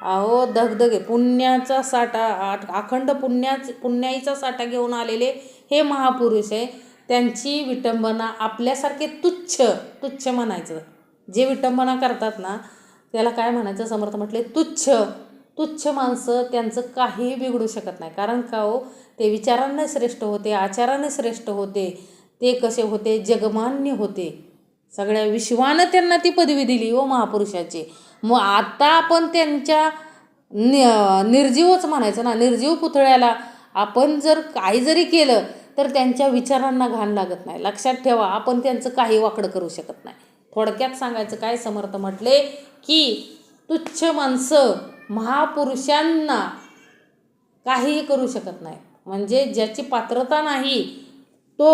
अहो धगधगे पुण्याचा साठा, अखंड पुण्याईचा साठा घेऊन आलेले हे महापुरुष आहे. त्यांची विटंबना आपल्यासारखे तुच्छ म्हणायचं. जे विटंबना करतात ना त्याला काय म्हणायचं समर्थ म्हटले तुच्छ माणसं त्यांचं काहीही बिघडू शकत नाही. कारण का हो, ते विचारांना श्रेष्ठ होते, आचाराने श्रेष्ठ होते. ते कसे होते, जगमान्य होते. सगळ्या विश्वानं त्यांना ती पदवी दिली हो महापुरुषाची. मग आता आपण त्यांच्या निर्जीवच म्हणायचं ना. निर्जीव पुतळ्याला आपण जर काही जरी केलं तर त्यांच्या विचारांना घाण लागत नाही. लक्षात ठेवा, आपण त्यांचं काही वाकडं करू शकत नाही. थोडक्यात सांगायचं काय समर्थ म्हटले की तुच्छ माणसं महापुरुषांना काहीही करू शकत नाही. म्हणजे ज्याची पात्रता नाही तो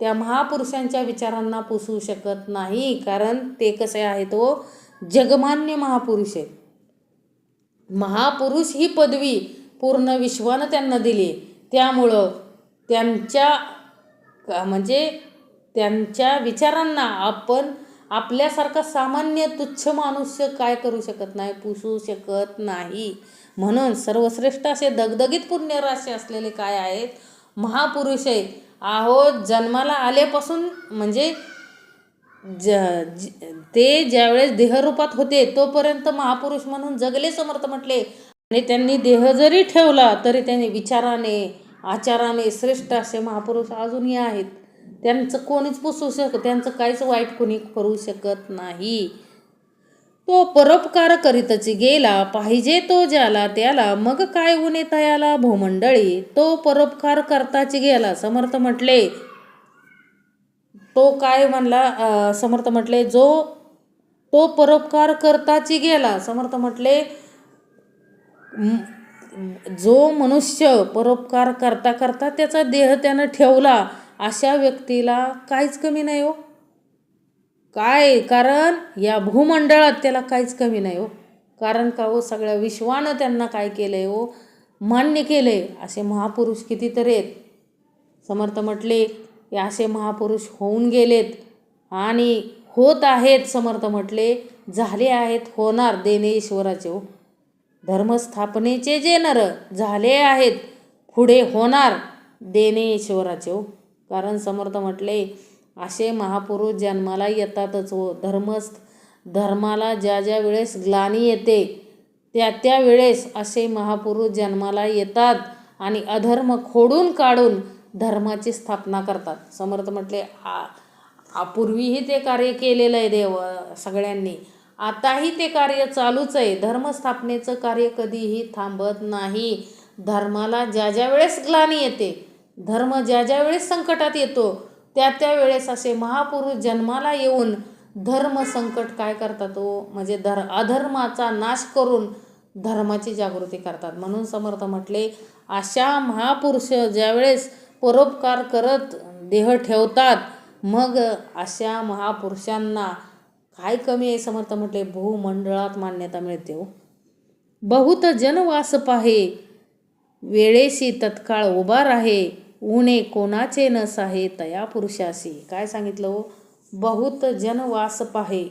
त्या महापुरुषांच्या विचारांना पुसू शकत नाही. कारण ते कसे आहे तो जगमान्य महापुरुष आहे. महापुरुष ही पदवी पूर्ण विश्वानं त्यांना दिली. त्यामुळं म्हणजे त्यांच्या विचारांना आपण आपल्यासारखा सामान्य तुच्छ मनुष्य काय करू शकत नाही, पुसू शकत नाही. म्हणून सर्वश्रेष्ठ असे दगदगीत पुण्यराशी असलेले काय आहेत, महापुरुष आहे. जन्माला आल्यापासून म्हणजे ते ज्यावेळेस देहरूपात होते तोपर्यंत महापुरुष म्हणून जगले समर्थ म्हटले. आणि त्यांनी देह जरी ठेवला तरी त्यांनी विचाराने आचाराने श्रेष्ठ असे महापुरुष अजूनही आहेत. त्यांचं कोणीच पुसू त्यांचं काहीच वाईट कोणी करू शकत नाही. तो परोपकार करीतच गेला, पाहिजे तो ज्याला त्याला, मग काय उणे तयाला भूमंडळी. तो परोपकार करताच गेला. समर्थ म्हटले तो काय म्हणला, समर्थ म्हटले तो परोपकार करताच गेला. समर्थ म्हटले जो मनुष्य परोपकार करता करता त्याचा देह त्यानं ठेवला, अशा व्यक्तीला काहीच कमी नाही हो. कारण या भूमंडळात त्याला काहीच कमी नाही हो. कारण का हो, सगळ्या विश्वानं त्यांना काय केलंय हो, मान्य केलंय. असे महापुरुष कितीतरी आहेत. समर्थ म्हटले असे महापुरुष होऊन गेलेत आणि होत आहेत. समर्थ म्हटले झाले आहेत, होणार देणे ईश्वराचे हो. धर्मस्थापनेचे जे नर झाले आहेत, पुढे होणार देणे ईश्वराचे हो. कारण समर्थ म्हटले असे महापुरुष जन्माला येतातच हो. धर्माला ज्या ज्या वेळेस ग्लानी येते त्या वेळेस असे महापुरुष जन्माला येतात आणि अधर्म खोडून काढून धर्माची स्थापना करतात. समर्थ म्हटले पूर्वीही ते कार्य केलेलं आहे देव सगळ्यांनी, आताही ते कार्य चालूच आहे. धर्मस्थापनेचं कार्य कधीही थांबत नाही. धर्माला ज्या ज्या वेळेस ग्लानी येते, धर्म ज्या ज्या वेळेस संकटात येतो त्या वेळेस असे महापुरुष जन्माला येऊन धर्म संकट काय करतात हो, म्हणजे अधर्माचा नाश करून धर्माची जागृती करतात. म्हणून समर्थ म्हटले अशा महापुरुष ज्यावेळेस परोपकार करत देह ठेवतात, मग अशा महापुरुषांना काय कमी आहे. समर्थ म्हटले भूमंडळात मान्यता मिळते हो. बहुत जनवास पाहे, वेळेशी तत्काळ उभा राहे, उणे कोणाचे न साहे तया पुरुषासी. काय सांगितलं हो, बहुत जनवास पाहे,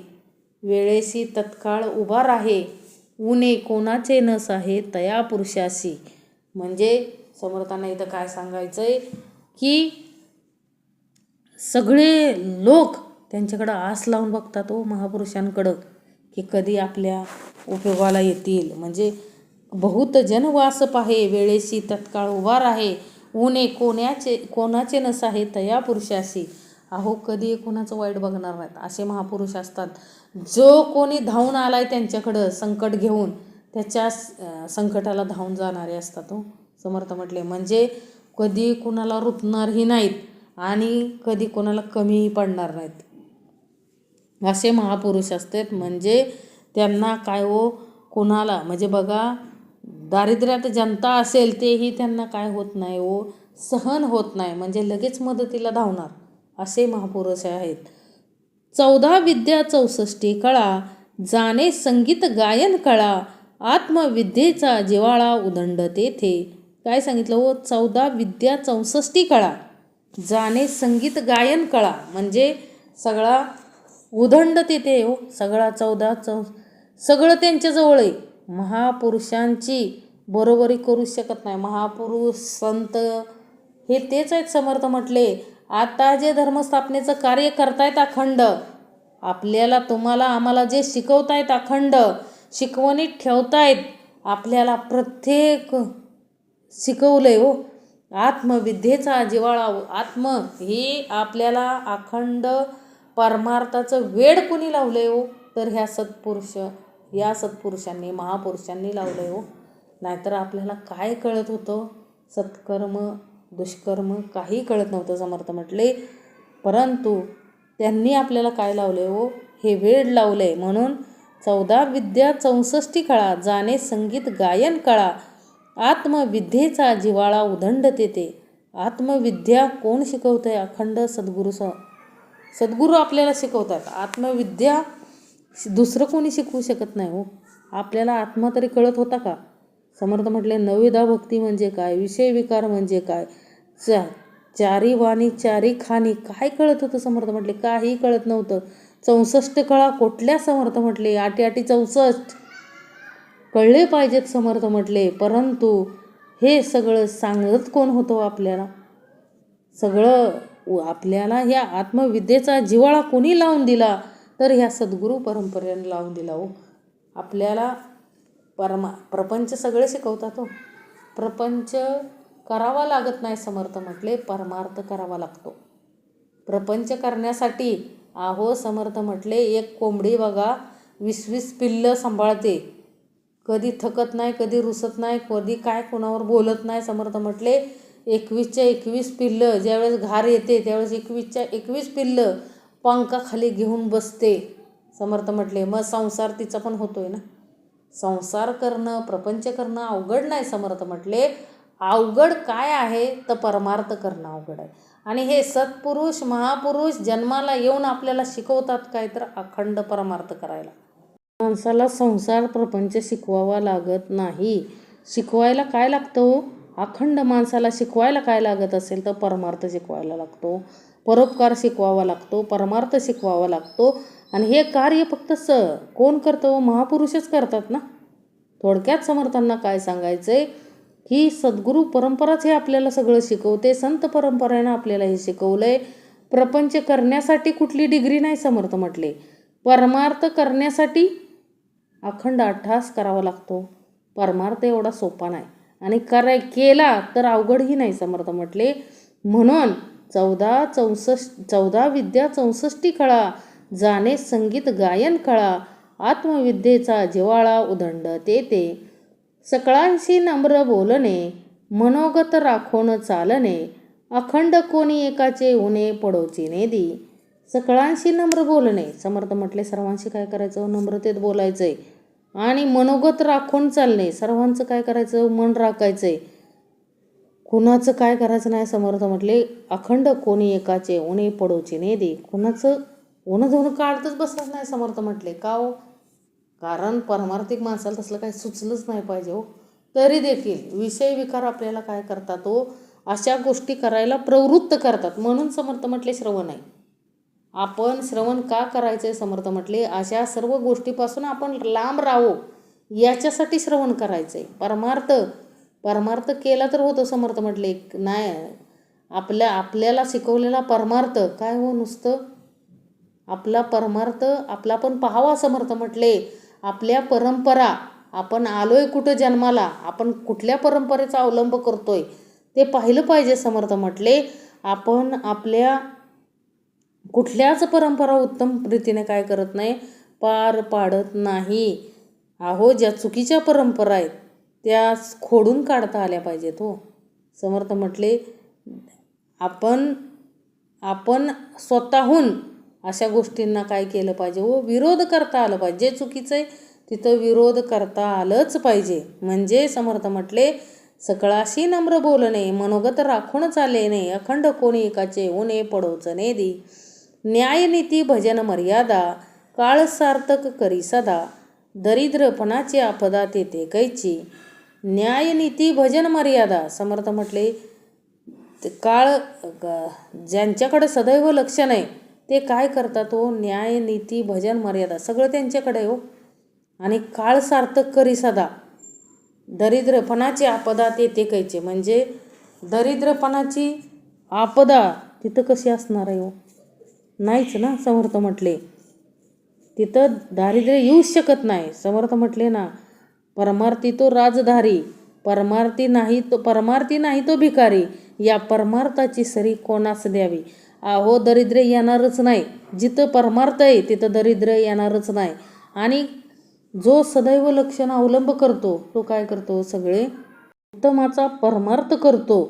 वेळेशी तत्काळ उभा राहे, उणे कोणाचे न साहे तया पुरुषासी. म्हणजे समर्थांना इथं काय सांगायचंय की सगळे लोक त्यांच्याकडं आस लावून बघतात हो महापुरुषांकडं, की कधी आपल्या उपयोगाला येतील. म्हणजे बहुत जनवास पाहे, वेळेशी तत्काळ उभा राहे, उणे कोणाचे नसाहे तया पुरुषासी. कधी कोणाचं वाईट बघणार नाहीत असे महापुरुष असतात. जो कोणी धावून आलाय त्यांच्याकडं संकट घेऊन, त्याच्या संकटाला धावून जाणारे असतात हो. समर्थ म्हटले म्हणजे कधी कुणाला रुतणारही नाहीत आणि कधी कोणाला कमीही पडणार नाहीत असे महापुरुष असतात. म्हणजे त्यांना काय हो, कोणाला म्हणजे बघा दारिद्र्यात जनता असेल तेही त्यांना काय होत नाही हो, सहन होत नाही. म्हणजे लगेच मदतीला धावणार असे महापुरुष आहेत. 14 विद्या 64 कळा, जाणे संगीत गायन कळा, आत्मविद्येचा जिव्हाळा उदंड तेथे. काय सांगितलं हो, 14 विद्या 64 कळा, जाणे संगीत गायन कळा. म्हणजे सगळा उदंड तेथे हो. सगळं त्यांच्याजवळ आहे. महापुरुषांची बरोबरी करू शकत नाही. महापुरुष संत हे तेच आहेत. समर्थ म्हटले आता जे धर्मस्थापनेचं कार्य करतायत अखंड, आपल्याला तुम्हाला आम्हाला जे शिकवतायत अखंड शिकवणीत ठेवतायत, आपल्याला प्रत्येक शिकवलंय हो. आत्मविद्येचा जिव्हाळा, ही आपल्याला अखंड परमार्थाचं वेड कुणी लावलंय हो, तर या सत्पुरुषांनी महापुरुषांनी लावलंय हो. नाहीतर आपल्याला काय कळत होतं, सत्कर्म दुष्कर्म काही कळत नव्हतं. समर्थ म्हटले परंतु त्यांनी आपल्याला काय लावले हो, हे वेड लावले. म्हणून 14 विद्या 64 कळा, जाणे संगीत गायन कळा, आत्मविद्येचा जिव्हाळा उदंड तेथे. आत्मविद्या कोण शिकवतंय, अखंड सद्गुरू आपल्याला शिकवतात. आत्मविद्या दुसरं कोणी शिकवू शकत नाही हो. आपल्याला आत्मा तरी कळत होता का, समर्थ म्हटले नवविधा भक्ती म्हणजे काय, विषय विकार म्हणजे काय, चारी वाणी चारी खाणी काय कळत होतं समर्थ म्हटले, काही कळत नव्हतं. 64 कळा कुठल्या समर्थ म्हटले, 8 64 कळले पाहिजेत समर्थ म्हटले. परंतु हे सगळं सांगत कोण होतं आपल्याला, सगळं आपल्याला ह्या आत्मविद्येचा जिव्हाळा कोणी लावून दिला, तर ह्या सद्गुरू परंपरेने लावून दिला हो आपल्याला. प्रपंच सगळे शिकवतात हो. प्रपंच करावा लागत नाही समर्थ म्हटले, परमार्थ करावा लागतो. प्रपंच करण्यासाठी समर्थ म्हटले एक कोंबडी बघा 20-20 पिल्लं सांभाळते, कधी थकत नाही, कधी रुसत नाही, कधी काय कोणावर बोलत नाही. समर्थ म्हटले 21च्या 21 पिल्लं ज्यावेळेस घार येते त्यावेळेस 21च्या 21 पिल्लं पंखाखाली घेऊन बसते समर्थ म्हटले. मग संसार तिचा पण होतोय ना. संसार करणं, प्रपंच करणं अवघड नाही समर्थ म्हटले. अवघड काय आहे तर परमार्थ करणं अवघड आहे. आणि हे सत्पुरुष महापुरुष जन्माला येऊन आपल्याला शिकवतात काय, तर अखंड परमार्थ करायला. माणसाला संसार प्रपंच शिकवावा लागत नाही. शिकवायला काय लागतं, अखंड माणसाला शिकवायला काय लागत असेल तर परमार्थ शिकवायला लागतो, परोपकार शिकवावा लागतो, परमार्थ शिकवावा लागतो. आणि हे कार्य फक्त कोण करतं, महापुरुषच करतात ना. थोडक्यात समर्थांना काय सांगायचंय की सद्गुरू परंपराच हे आपल्याला सगळं शिकवते. संत परंपरेनं आपल्याला हे शिकवलंय. प्रपंच करण्यासाठी कुठली डिग्री नाही समर्थ म्हटले, परमार्थ करण्यासाठी अखंड अठ्ठास करावा लागतो. परमार्थ एवढा सोपा नाही आणि केला तर अवघडही नाही समर्थ म्हटले. म्हणून 14 विद्या 64 कळा, जाणे संगीत गायन कळा, आत्मविद्येचा जिव्हाळा उदंडते ते. सकळांशी नम्र बोलणे, मनोगत राखोन चालणे, अखंड कोणी एकाचे उने पडोची नेदी. सकळांशी नम्र बोलणे समर्थ म्हटले सर्वांशी काय करायचं, नम्रतेत बोलायचंय. आणि मनोगत राखून चालणे, सर्वांचं काय करायचं, मन राखायचंय, कुणाचं काय करायचं नाही समर्थ म्हटले. अखंड कोणी एकाचे उने पडोची नेदी, कुणाचं ऊन धुणं काढतच बसत नाही समर्थ म्हटले. का हो, कारण परमार्थिक माणसाला तसलं काही सुचलंच नाही पाहिजे हो. तरी देखील विषय विकार आपल्याला काय करतात हो, अशा गोष्टी करायला प्रवृत्त करतात. म्हणून समर्थ म्हटले श्रवण आहे. आपण श्रवण का करायचं आहे समर्थ म्हटले, अशा सर्व गोष्टीपासून आपण लांब राहू याच्यासाठी श्रवण करायचं आहे. परमार्थ केला तर होतं समर्थ म्हटले. नाही, आपल्याला शिकवलेला परमार्थ काय हो, नुसतं आपला परमार्थ आपला पण पाहावा समर्थ म्हटले. आपल्या परंपरा, आपण आलोय कुठं जन्माला, आपण कुठल्या परंपरेचा अवलंब करतोय ते पाहिलं पाहिजे समर्थ म्हटले. आपण आपल्या कुठल्याच परंपरा उत्तम रीतीने काय करत नाही, पार पाडत नाही. ज्या चुकीच्या परंपरा आहेत त्या खोडून काढता आल्या पाहिजेत हो समर्थ म्हटले. आपण स्वतःहून अशा गोष्टींना काय केलं पाहिजे हो, विरोध करता आलं पाहिजे. जे चुकीचं आहे तिथं विरोध करता आलंच पाहिजे. म्हणजे समर्थ म्हटले सकळाशी नम्र बोलणे, मनोगत राखून चालणे, अखंड कोणी एकाचे उने पडोच नेदी. न्यायनीती भजन मर्यादा, काळ सार्थक करी सदा, दरिद्रपणाची आपदा तेथे कैची. न्यायनीती भजन मर्यादा समर्थ म्हटले, काळ ज्यांच्याकडे सदैव लक्ष नाही ते काय करतात हो, न्याय नीती भजन मर्यादा सगळं त्यांच्याकडे हो. आणि काळ सार्थक करी सदा, दरिद्रपणाची आपदा तेथे कैचे. म्हणजे दरिद्रपणाची आपदा तिथं कशी असणार आहे हो, नाहीच ना समर्थ म्हटले. तिथं दारिद्र्य येऊच शकत नाही समर्थ म्हटले ना. परमार्थी तो राजधारी, परमार्थी नाही तो भिकारी, या परमार्थाची सरी कोणास द्यावी. दरिद्र्य येणारच नाही. जिथं परमार्थ आहे तिथं दरिद्र्य येणारच नाही. आणि जो सदैव लक्षण अवलंब करतो तो काय करतो, सगळे उत्तमाचा परमार्थ करतो,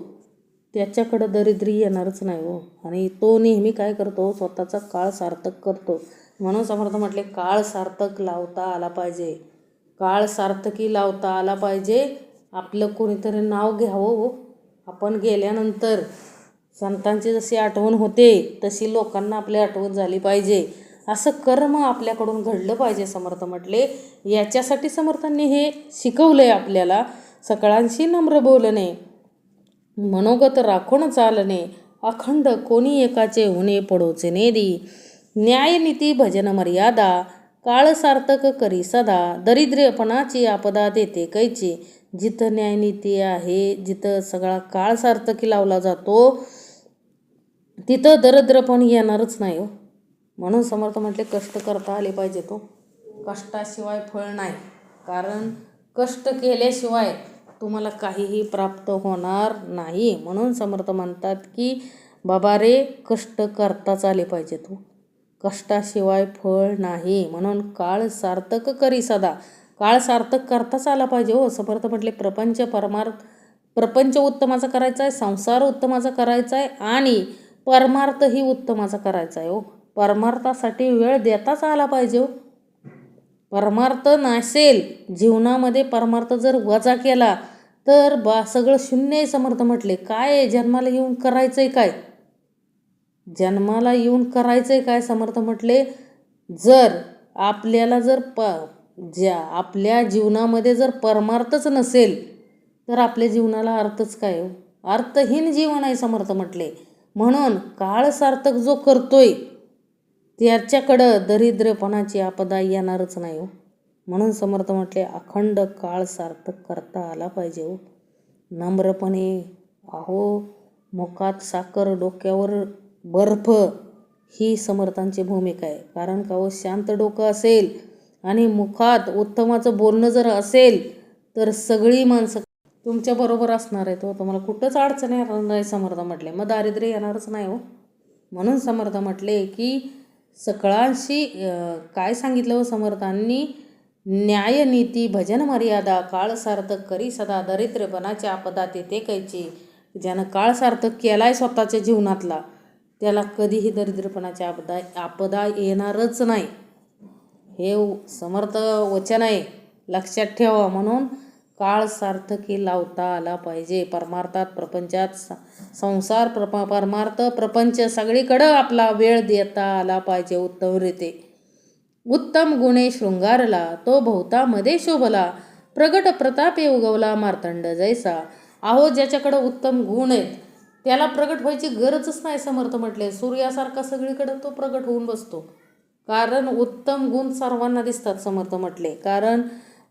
त्याच्याकडं दरिद्री येणारच नाही हो. आणि तो नेहमी काय करतो, स्वतःचा काळ सार्थक करतो. म्हणून समर्थ म्हटले काळ सार्थक लावता आला पाहिजे, काळ सार्थकी लावता आला पाहिजे. आपलं कोणीतरी नाव घ्यावं हो. आपण गेल्यानंतर संतांची जशी आठवण होते तशी लोकांना आपली आठवण झाली पाहिजे. असं कर्म आपल्याकडून घडलं पाहिजे समर्थ म्हटले. याच्यासाठी समर्थांनी हे शिकवलंय आपल्याला. सकळांशी नम्र बोलणे, मनोगत राखून चालणे, अखंड कोणी एकाचे होणे पडोचे नेदी, न्यायनीती भजन मर्यादा, काळ सार्थक करी सदा, दरिद्रपणाची आपदा देते कैची. जिथं न्यायनीती आहे, जिथं सगळा काळ सार्थकी लावला जातो, तिथं दरिद्रपण येणारच नाही हो. म्हणून समर्थ म्हटले कष्ट करता आले पाहिजे. तो कष्टाशिवाय फळ नाही, कारण कष्ट केल्याशिवाय तुम्हाला काहीही प्राप्त होणार नाही. म्हणून समर्थ म्हणतात की बाबा रे, कष्ट करताच आले पाहिजे. तो कष्टाशिवाय फळ नाही. म्हणून काळ सार्थक करी सदा, काळ सार्थक करताच आला पाहिजे हो. समर्थ म्हटले प्रपंच उत्तमाचा करायचा आहे, संसार उत्तमाचा करायचा आहे आणि परमार्थही उत्तमाचा करायचा आहे हो. परमार्थासाठी वेळ देताच आला पाहिजे हो. परमार्थ नसेल जीवनामध्ये, परमार्थ जर वजा केला तर सगळं शून्य आहे. समर्थ म्हटले काय आहे, जन्माला येऊन करायचंय काय, जन्माला येऊन करायचंय काय. समर्थ म्हटले जर आपल्याला आपल्या जीवनामध्ये जर परमार्थच नसेल तर आपल्या जीवनाला अर्थच काय हो. अर्थहीन जीवन आहे समर्थ म्हटले. म्हणून काळ सार्थक जो करतोय त्याच्याकडं दरिद्रपणाची आपदा येणारच नाही हो. म्हणून समर्थ म्हटले अखंड काळ सार्थक करता आला पाहिजे हो. नम्रपणे, अहो मुखात साखर डोक्यावर बर्फ, ही समर्थांची भूमिका आहे. कारण का हो, शांत डोकं असेल आणि मुखात उत्तमाचं बोलणं जर असेल तर सगळी माणसं तुमच्याबरोबर असणार आहेत हो. तुम्हाला कुठंच अडचण येणार नाही समर्थ म्हटले. मग दारिद्र्य येणारच नाही हो. म्हणून समर्थ म्हटले की सकळांशी काय सांगितलं हो समर्थांनी, न्यायनीती भजन मर्यादा, काळ सार्थक करी सदा, दरिद्रपणाची आपदा तेथे कैची. ज्यानं काळ सार्थक केलाय स्वतःच्या जीवनातला, त्याला कधीही दरिद्रपणाची आपदा येणारच नाही. हे समर्थ वचन आहे, लक्षात ठेवा. म्हणून काळ सार्थकी लावता आला पाहिजे. परमार्थात, प्रपंचात, संसार, परमार्थ, प्रपंच सगळीकडं आपला वेळ देता आला पाहिजे उत्तमरीते. उत्तम गुणे शृंगारला, तो बहुतामध्ये शोभला, प्रगट प्रतापे उगवला मार्तंड जैसा. अहो ज्याच्याकडं उत्तम गुण आहेत त्याला प्रगट व्हायची गरजच नाही समर्थ म्हटले. सूर्यासारखा सगळीकडं तो प्रगट होऊन बसतो. कारण उत्तम गुण सर्वांना दिसतात समर्थ म्हटले. कारण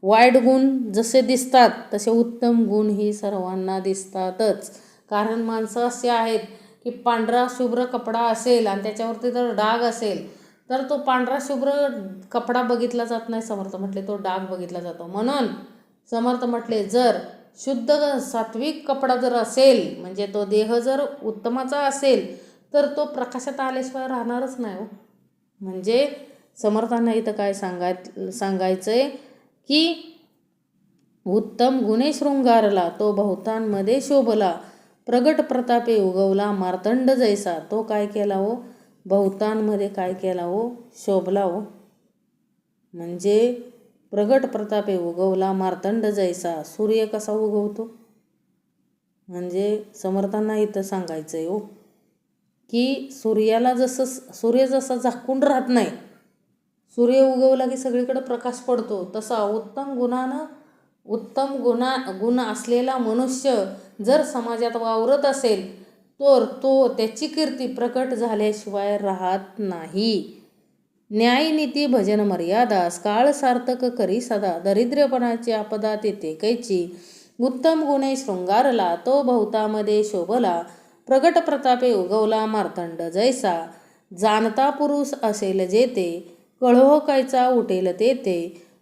वाईट गुण जसे दिसतात तसे उत्तम गुण ही सर्वांना दिसतातच. कारण माणसं असे आहेत की पांढरा शुभ्र कपडा असेल आणि त्याच्यावरती जर डाग असेल तर तो पांढरा शुभ्र कपडा बघितला जात नाही समर्थ म्हटले, तो डाग बघितला जातो. म्हणून समर्थ म्हटले जर शुद्ध सात्विक कपडा जर असेल, म्हणजे तो देह जर उत्तमाचा असेल तर तो प्रकाशात आल्याशिवाय राहणारच नाही हो. म्हणजे समर्थांना इथं काय सांगायचंय की उत्तम गुणे शृंगारला, तो बहुतांमध्ये शोभला, प्रगट प्रतापे उगवला मार्तंड जैसा. तो काय केला हो, बहुतांमध्ये काय केला हो, शोभला हो. म्हणजे प्रगट प्रतापे उगवला मार्तंड जैसा. सूर्य कसा उगवतो, म्हणजे समर्थांना इथं सांगायचंय हो की सूर्य जसा झाकून राहत नाही, सूर्य उगवला की सगळीकडे प्रकाश पडतो, तसा उत्तम गुण असलेला मनुष्य जर समाजात वावरत असेल तर तो त्याची कीर्ती प्रकट झाल्याशिवाय राहत नाही. न्यायनीती भजन मर्यादा, काळ सार्थक करी सदा, दरिद्रपणाची आपदा तेथे कैची. उत्तम गुणे शृंगारला, तो बहुतामध्ये शोभला, प्रगट प्रतापे उगवला मार्तंड जैसा. जाणता पुरुष असेल जेते, कळहो कैचा उठेल तेथे,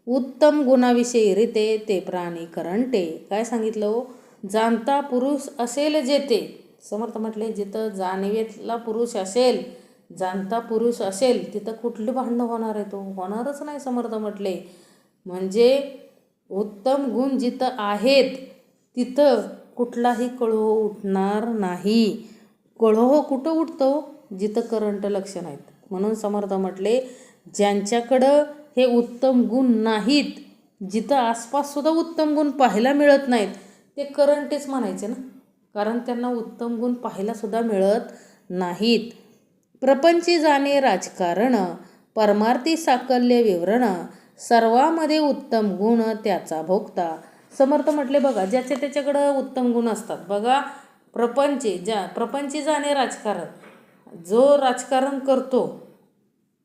उत्तम गुणाविषयी रीते ते प्राणी करंटे. काय सांगितलं हो, जाणता पुरुष असेल जेते. समर्थ म्हटले जिथं जाणीवेतला पुरुष असेल, जाणता पुरुष असेल तिथं कुठली भांडणं होणार आहे, तो होणारच नाही समर्थ म्हटले. म्हणजे उत्तम गुण जिथं आहेत तिथं कुठलाही कळहो उठणार नाही. कळहो कुठं उठतो, जिथं करंट लक्षण आहेत. म्हणून समर्थ म्हटले ज्यांच्याकडं हे उत्तम गुण नाहीत, जिथं आसपास सुद्धा उत्तम गुण पाहायला मिळत नाहीत, ते करंटेच म्हणायचे ना, कारण त्यांना उत्तम गुण पाहायला सुद्धा मिळत नाहीत. प्रपंची जाणे राजकारण, परमार्थी साकल्य विवरण, सर्वामध्ये उत्तम गुण त्याचा भोगता, समर्थ म्हटले बघा, ज्याचे त्याच्याकडं उत्तम गुण असतात. बघा, प्रपंची जाणे राजकारण. जो राजकारण करतो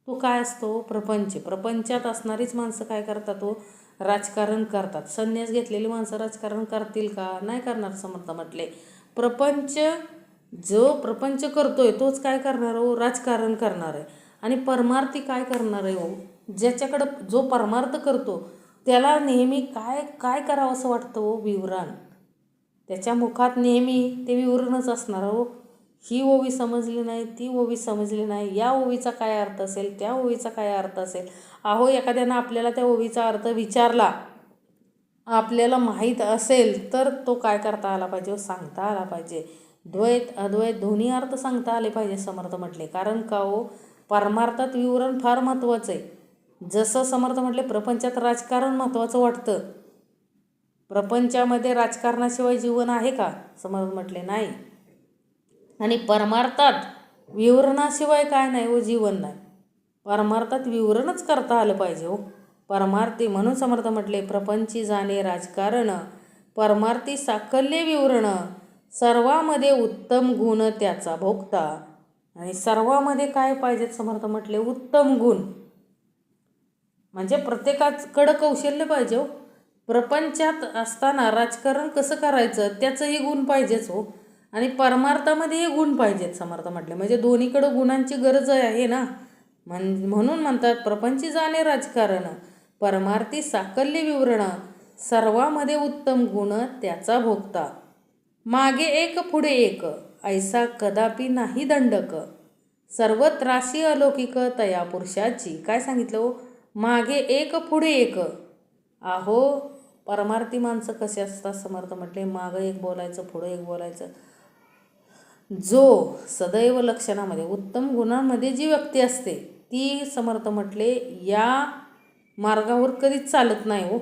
तो काय असतो? प्रपंचात असणारीच माणसं काय करतात? तो राजकारण करतात. संन्यास घेतलेली माणसं राजकारण करतील का? नाही करणार. समर्थ म्हटले जो प्रपंच करतोय तोच काय करणार हो? राजकारण करणार आहे. आणि परमार्थी काय करणार आहे हो? ज्याच्याकडं जो परमार्थ करतो त्याला नेहमी काय काय करावं असं वाटतं हो? विवरण. त्याच्या मुखात नेहमी ते विवरणच असणार हो. ही ओवी समजली नाही, ती ओवी समजली नाही, या ओवीचा काय अर्थ असेल, त्या ओवीचा काय अर्थ असेल. अहो, एखाद्यानं आपल्याला त्या ओवीचा अर्थ विचारला, आपल्याला माहीत असेल तर तो काय करता आला पाहिजे? सांगता आला पाहिजे. द्वैत अद्वैत दोन्ही अर्थ सांगता आले पाहिजे समर्थ म्हटले. कारण का हो? परमार्थात विवरण फार महत्त्वाचं आहे. जसं समर्थ म्हटले प्रपंचात राजकारण महत्त्वाचं वाटतं, प्रपंचामध्ये राजकारणाशिवाय जीवन आहे का? समर्थ म्हटले नाही. आणि परमार्थात विवरणाशिवाय काय नाही हो? जीवन नाही. परमार्थात विवरणच करता आलं पाहिजे हो. परमार्थी म्हणून समर्थ म्हटले प्रपंची जाणे राजकारण, परमार्थी साकल्य विवरण, सर्वामध्ये उत्तम गुण त्याचा भोगता. आणि सर्वामध्ये काय पाहिजेत समर्थ म्हटले? उत्तम गुण. म्हणजे प्रत्येकाकडं कौशल्य पाहिजे हो. प्रपंचात असताना राजकारण कसं करायचं त्याचंही गुण पाहिजेच हो. आणि परमार्थामध्येही गुण पाहिजेत समर्थ म्हटले. म्हणजे दोन्हीकडं गुणांची गरज आहे ना. म्हणून म्हणतात प्रपंची जाणे राजकारण, परमार्थी साकल्य विवरण, सर्वामध्ये उत्तम गुण त्याचा भोगता. मागे एक पुढे एक, ऐसा कदापि नाही दंडक, सर्वत्राशी अलौकिक तया पुरुषाची. काय सांगितलं हो? मागे एक पुढे एक. अहो, परमार्थी माणसं कसे असतात समर्थ म्हटले? मागं एक बोलायचं, पुढं एक बोलायचं. जो सदैव लक्षणामध्ये उत्तम गुणांमध्ये जी व्यक्ती असते ती समर्थ म्हटले या मार्गावर कधीच चालत नाही हो.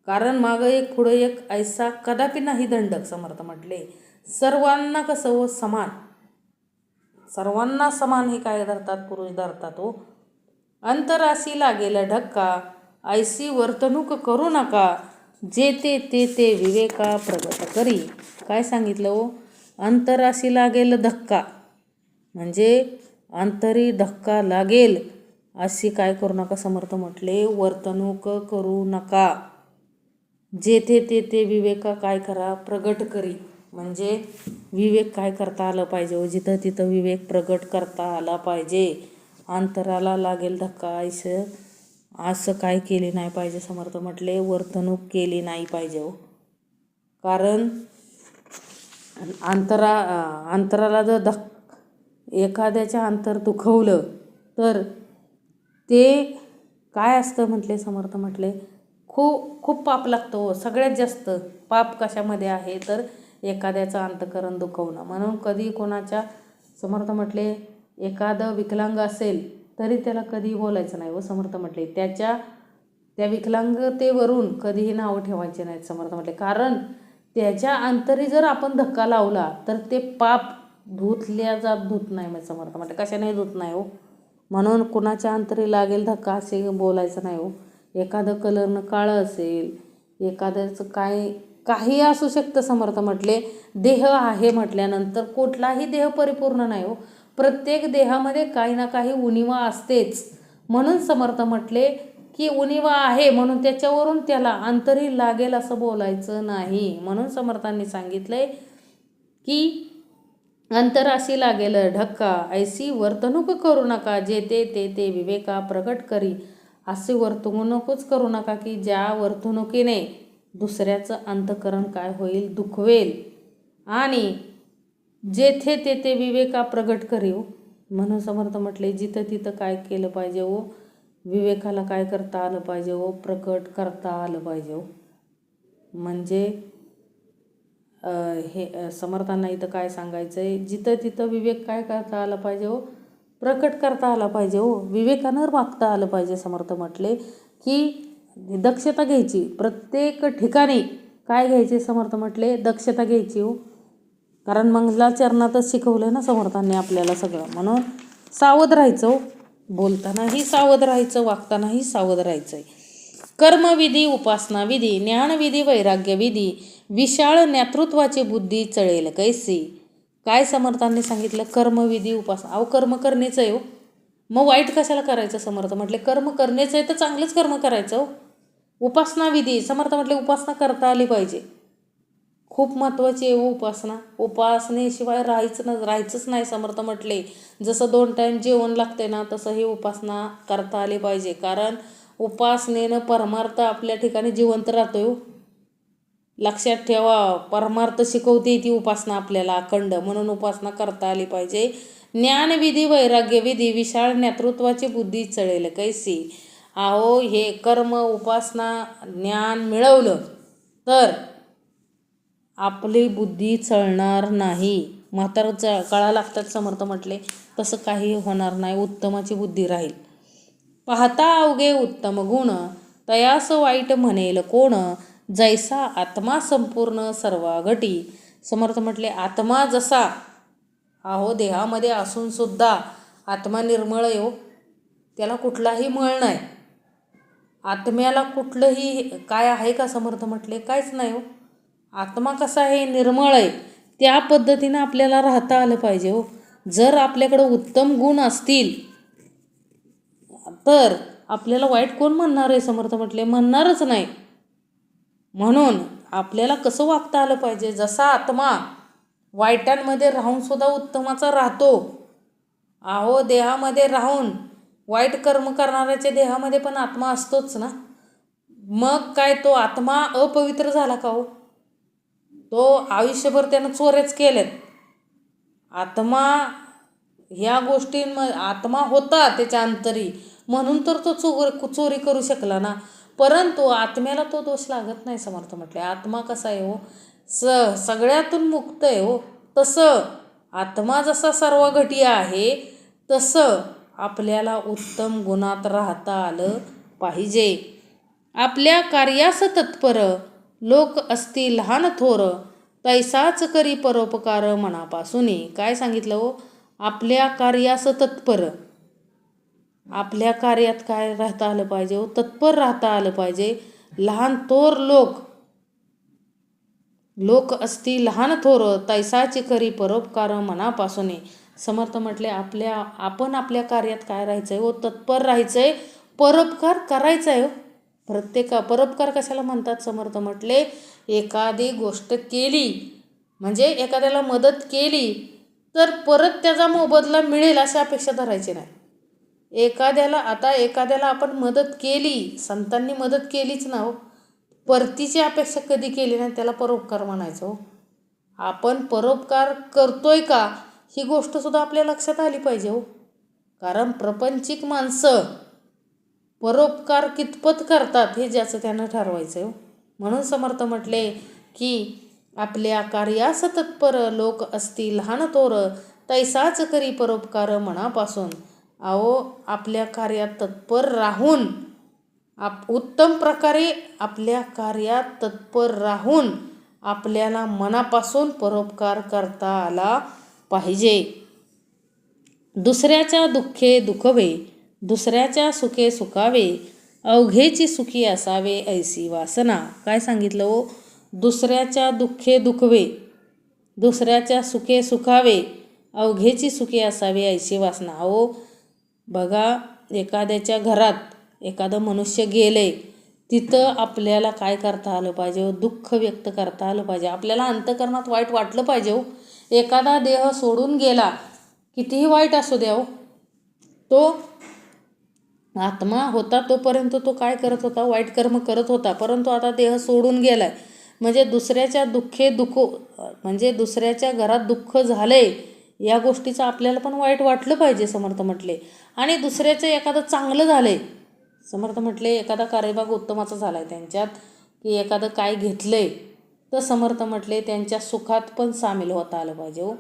कारण मागं एक पुढं एक, ऐसा कदापि नाही दंडक. समर्थ म्हटले सर्वांना कसं हो? समान. सर्वांना समान हे काय धरतात? पुरुष धरतात हो. अंतराशी लागेल धक्का, ऐसी वर्तणूक करू नका, जे ते विवेका प्रगट करी. काय सांगितलं हो? अंतराशी लागेल धक्का म्हणजे अंतरी धक्का लागेल अशी काय करू नका समर्थ म्हटले? वर्तणूक करू नका. जेथे ते विवेका काय करा? प्रगट करी. म्हणजे विवेक काय करता आलं पाहिजे हो? जिथं तिथं विवेक प्रगट करता आला पाहिजे. अंतराला लागेल धक्का असं काय केले नाही पाहिजे समर्थ म्हटले? वर्तणूक केली नाही पाहिजे हो. कारण अंतराला जर एखाद्याच्या अंतर दुखवलं तर ते काय असतं म्हटले समर्थ म्हटले? खूप पाप लागतं हो. सगळ्यात जास्त पाप कशामध्ये आहे? तर एखाद्याचं अंतःकरण दुखवणं. म्हणून कधी कोणाच्या समर्थ म्हटले एखादं विकलांग असेल तरी त्याला कधीही बोलायचं नाही हो समर्थ म्हटले. त्या विकलांगतेवरून कधीही नावं ठेवायचे नाहीत समर्थ म्हटले. कारण त्याच्या अंतरी जर आपण धक्का लावला तर ते पाप धुतल्या जात धुत नाही मग समर्थ म्हटले. कशाने धुत नाही हो. म्हणून कुणाच्या अंतरी लागेल धक्का असे बोलायचं नाही हो. एखादं कलरनं काळं असेल, एखाद्याचं काही असू शकतं समर्थ म्हटले. देह आहे म्हटल्यानंतर कुठलाही देह परिपूर्ण नाही हो. प्रत्येक देहामध्ये काही ना काही उणिवा असतेच. म्हणून समर्थ म्हटले की उणिवा आहे म्हणून त्याच्यावरून त्याला अंतरी लागेल असं बोलायचं नाही. म्हणून समर्थांनी सांगितलंय की अंतराशी लागेल धक्का, ऐसी वर्तणूक करू नका, जे ते विवेका प्रगट करी. अशी वर्तणूकच करू नका की ज्या वर्तणुकीने दुसऱ्याचं अंतःकरण काय होईल? दुखवेल. आणि जेथे ते विवेका प्रगट करीव. म्हणून समर्थ म्हटले जिथं तिथं काय केलं पाहिजे हो? विवेकाला काय करता आलं पाहिजे हो? प्रकट करता आलं पाहिजे हो. म्हणजे हे समर्थांना इथं काय सांगायचं आहे? जिथं तिथं विवेक काय करता आला पाहिजे हो? प्रकट करता आला पाहिजे हो. विवेकानं वागता आलं पाहिजे. समर्थ म्हटले की दक्षता घ्यायची. प्रत्येक ठिकाणी काय घ्यायचे समर्थ म्हटले? दक्षता घ्यायची हो. कारण मंगलाचरणातच शिकवलं ना समर्थांनी आपल्याला सगळं. म्हणून सावध राहायचं हो. बोलतानाही सावध राहायचं, वागतानाही सावध राहायचं आहे. कर्मविधी, उपासनाविधी, ज्ञानविधी, वैराग्यविधी, विशाळ नेतृत्वाची बुद्धी चळेल कैसी. काय समर्थांनी सांगितलं? कर्मविधी, उपासना. अहो कर्म करणेच आहे हो, मग वाईट कशाला करायचं? समर्थ म्हटले कर्म करणेच आहे तर चांगलंच कर्म करायचं हो. उपासनाविधी, समर्थ म्हटले उपासना करता आली पाहिजे. खूप महत्त्वाची आहे हो उपासना. उपासनेशिवाय राहायचंच नाही. समर्थ म्हटले जसं 2 टाईम जेवण लागते ना, तसं ही उपासना करता आली पाहिजे. कारण उपासनेनं परमार्थ आपल्या ठिकाणी जिवंत राहतो हो. लक्षात ठेवा, परमार्थ शिकवते ती उपासना आपल्याला अखंड, म्हणून उपासना करता आली पाहिजे. ज्ञानविधी, वैराग्यविधी, विशाळ नेतृत्वाची बुद्धी चळेल कैसी. अहो हे कर्म, उपासना, ज्ञान मिळवलं तर आपली बुद्धी चळणार नाही. म्हातारं कळा लागतात समर्थ म्हटले, तसं काही होणार नाही. उत्तमाची बुद्धी राहील. पाहता अवघे उत्तम गुण, तयास वाईट म्हणेल कोण. जैसा आत्मा संपूर्ण सर्वाघटी. समर्थ म्हटले आत्मा जसा, अहो देहामध्ये असून सुद्धा आत्मा निर्मळ आहे हो, त्याला कुठलाही मळ नाही. आत्म्याला कुठलंही काय आहे का? समर्थ म्हटले काहीच नाही हो. आत्मा कसा आहे? निर्मळ आहे. त्या पद्धतीनं आपल्याला राहता आलं पाहिजे हो. जर आपल्याकडं उत्तम गुण असतील तर आपल्याला वाईट कोण म्हणणार आहे? समर्थ म्हटले म्हणणारच नाही. म्हणून आपल्याला कसं वागता आलं पाहिजे? जसा आत्मा वाईटांमध्ये राहून सुद्धा उत्तमाचा राहतो, अहो देहामध्ये राहून वाईट कर्म करणाऱ्याच्या देहामध्ये पण आत्मा असतोच ना. मग काय तो आत्मा अपवित्र झाला का हो? तो आयुष्यभर त्यानं चोऱ्याच केल्यात. आत्मा ह्या गोष्टींमध्ये आत्मा होता त्याच्या अंतरी, म्हणून तर तो चोरी करू शकला ना. परंतु आत्म्याला तो दोष लागत नाही. समर्थ म्हटले आत्मा कसा आहे हो? सगळ्यातून मुक्त आहे हो. तसं आत्मा जसा सर्वघटी आहे तसं आपल्याला उत्तम गुणात राहता आलं पाहिजे. आपल्या कार्यास तत्पर, लोक असती लहान थोर, तैसाच करी परोपकार मनापासून. काय सांगितलं हो? आपल्या कार्यास तत्पर, आपल्या कार्यात काय राहता आलं पाहिजे हो? तत्पर राहता आलं पाहिजे. लहान थोर लोक असती लहान थोर, तैसाची करी परोपकार मनापासून. समर्थ म्हटले आपण आपल्या कार्यात काय राहायचंय हो? तत्पर राहायचंय, परोपकार करायचा आहे हो. परोपकार कशाला म्हणतात? समर्थ म्हटले एखादी गोष्ट केली म्हणजे एखाद्याला मदत केली तर परत त्याचा मोबदला मिळेल अशी अपेक्षा धरायची नाही. एखाद्याला आपण मदत केली, संतांनी मदत केलीच ना हो, परतीची अपेक्षा कधी केली नाही, त्याला परोपकार म्हणायचं हो. आपण परोपकार करतोय का ही गोष्ट सुद्धा आपल्या लक्षात आली पाहिजे हो. कारण प्रपंचिक माणसं परोपकार कितपत करतात हे ज्याचं त्यानं ठरवायचं हो. म्हणून समर्थ म्हटले की आपल्या कार्यास तत्पर, लोक असती लहान थोर, तैसाच करी परोपकार मनापासून. अहो आपल्या कार्यात तत्पर राहून, उत्तम प्रकारे आपल्या कार्यात तत्पर राहून आपल्याला मनापासून परोपकार करता आला पाहिजे. दुसऱ्याच्या दुःखे दुखवे, दुसऱ्याच्या सुखे सुखावे, अवघेची सुखी असावे ऐसी वासना. काय सांगितलं हो? दुसऱ्याच्या दुःखे दुखवे, दुसऱ्याच्या सुखे सुखावे, अवघेची सुखी असावे ऐशी वासना. अहो बघा, एखाद्याच्या घरात एखादं मनुष्य गेले, तिथं आपल्याला काय करता आलं पाहिजे हो? दुःख व्यक्त करता आलं पाहिजे. आपल्याला अंतःकरणात वाईट वाटलं पाहिजे हो. एखादा देह सोडून गेला, कितीही वाईट असू द्या हो, तो आत्मा होता तोपर्यंत तो काय करत होता? वाईट कर्म करत होता. परंतु आता देह सोडून गेलाय म्हणजे दुसऱ्याच्या घरात दुःख झालंय या गोष्टीचं आपल्याला पण वाईट वाटलं पाहिजे. समर्थ म्हटले आणि दुसऱ्याचं एखादं चांगलं झालंय, समर्थ म्हटले एखादा कार्यभाग उत्तमाचा झालाय त्यांच्यात, की एखादं काय घेतलंय तर समर्थ म्हटले त्यांच्या सुखात पण सामील होता आलं पाहिजे हो.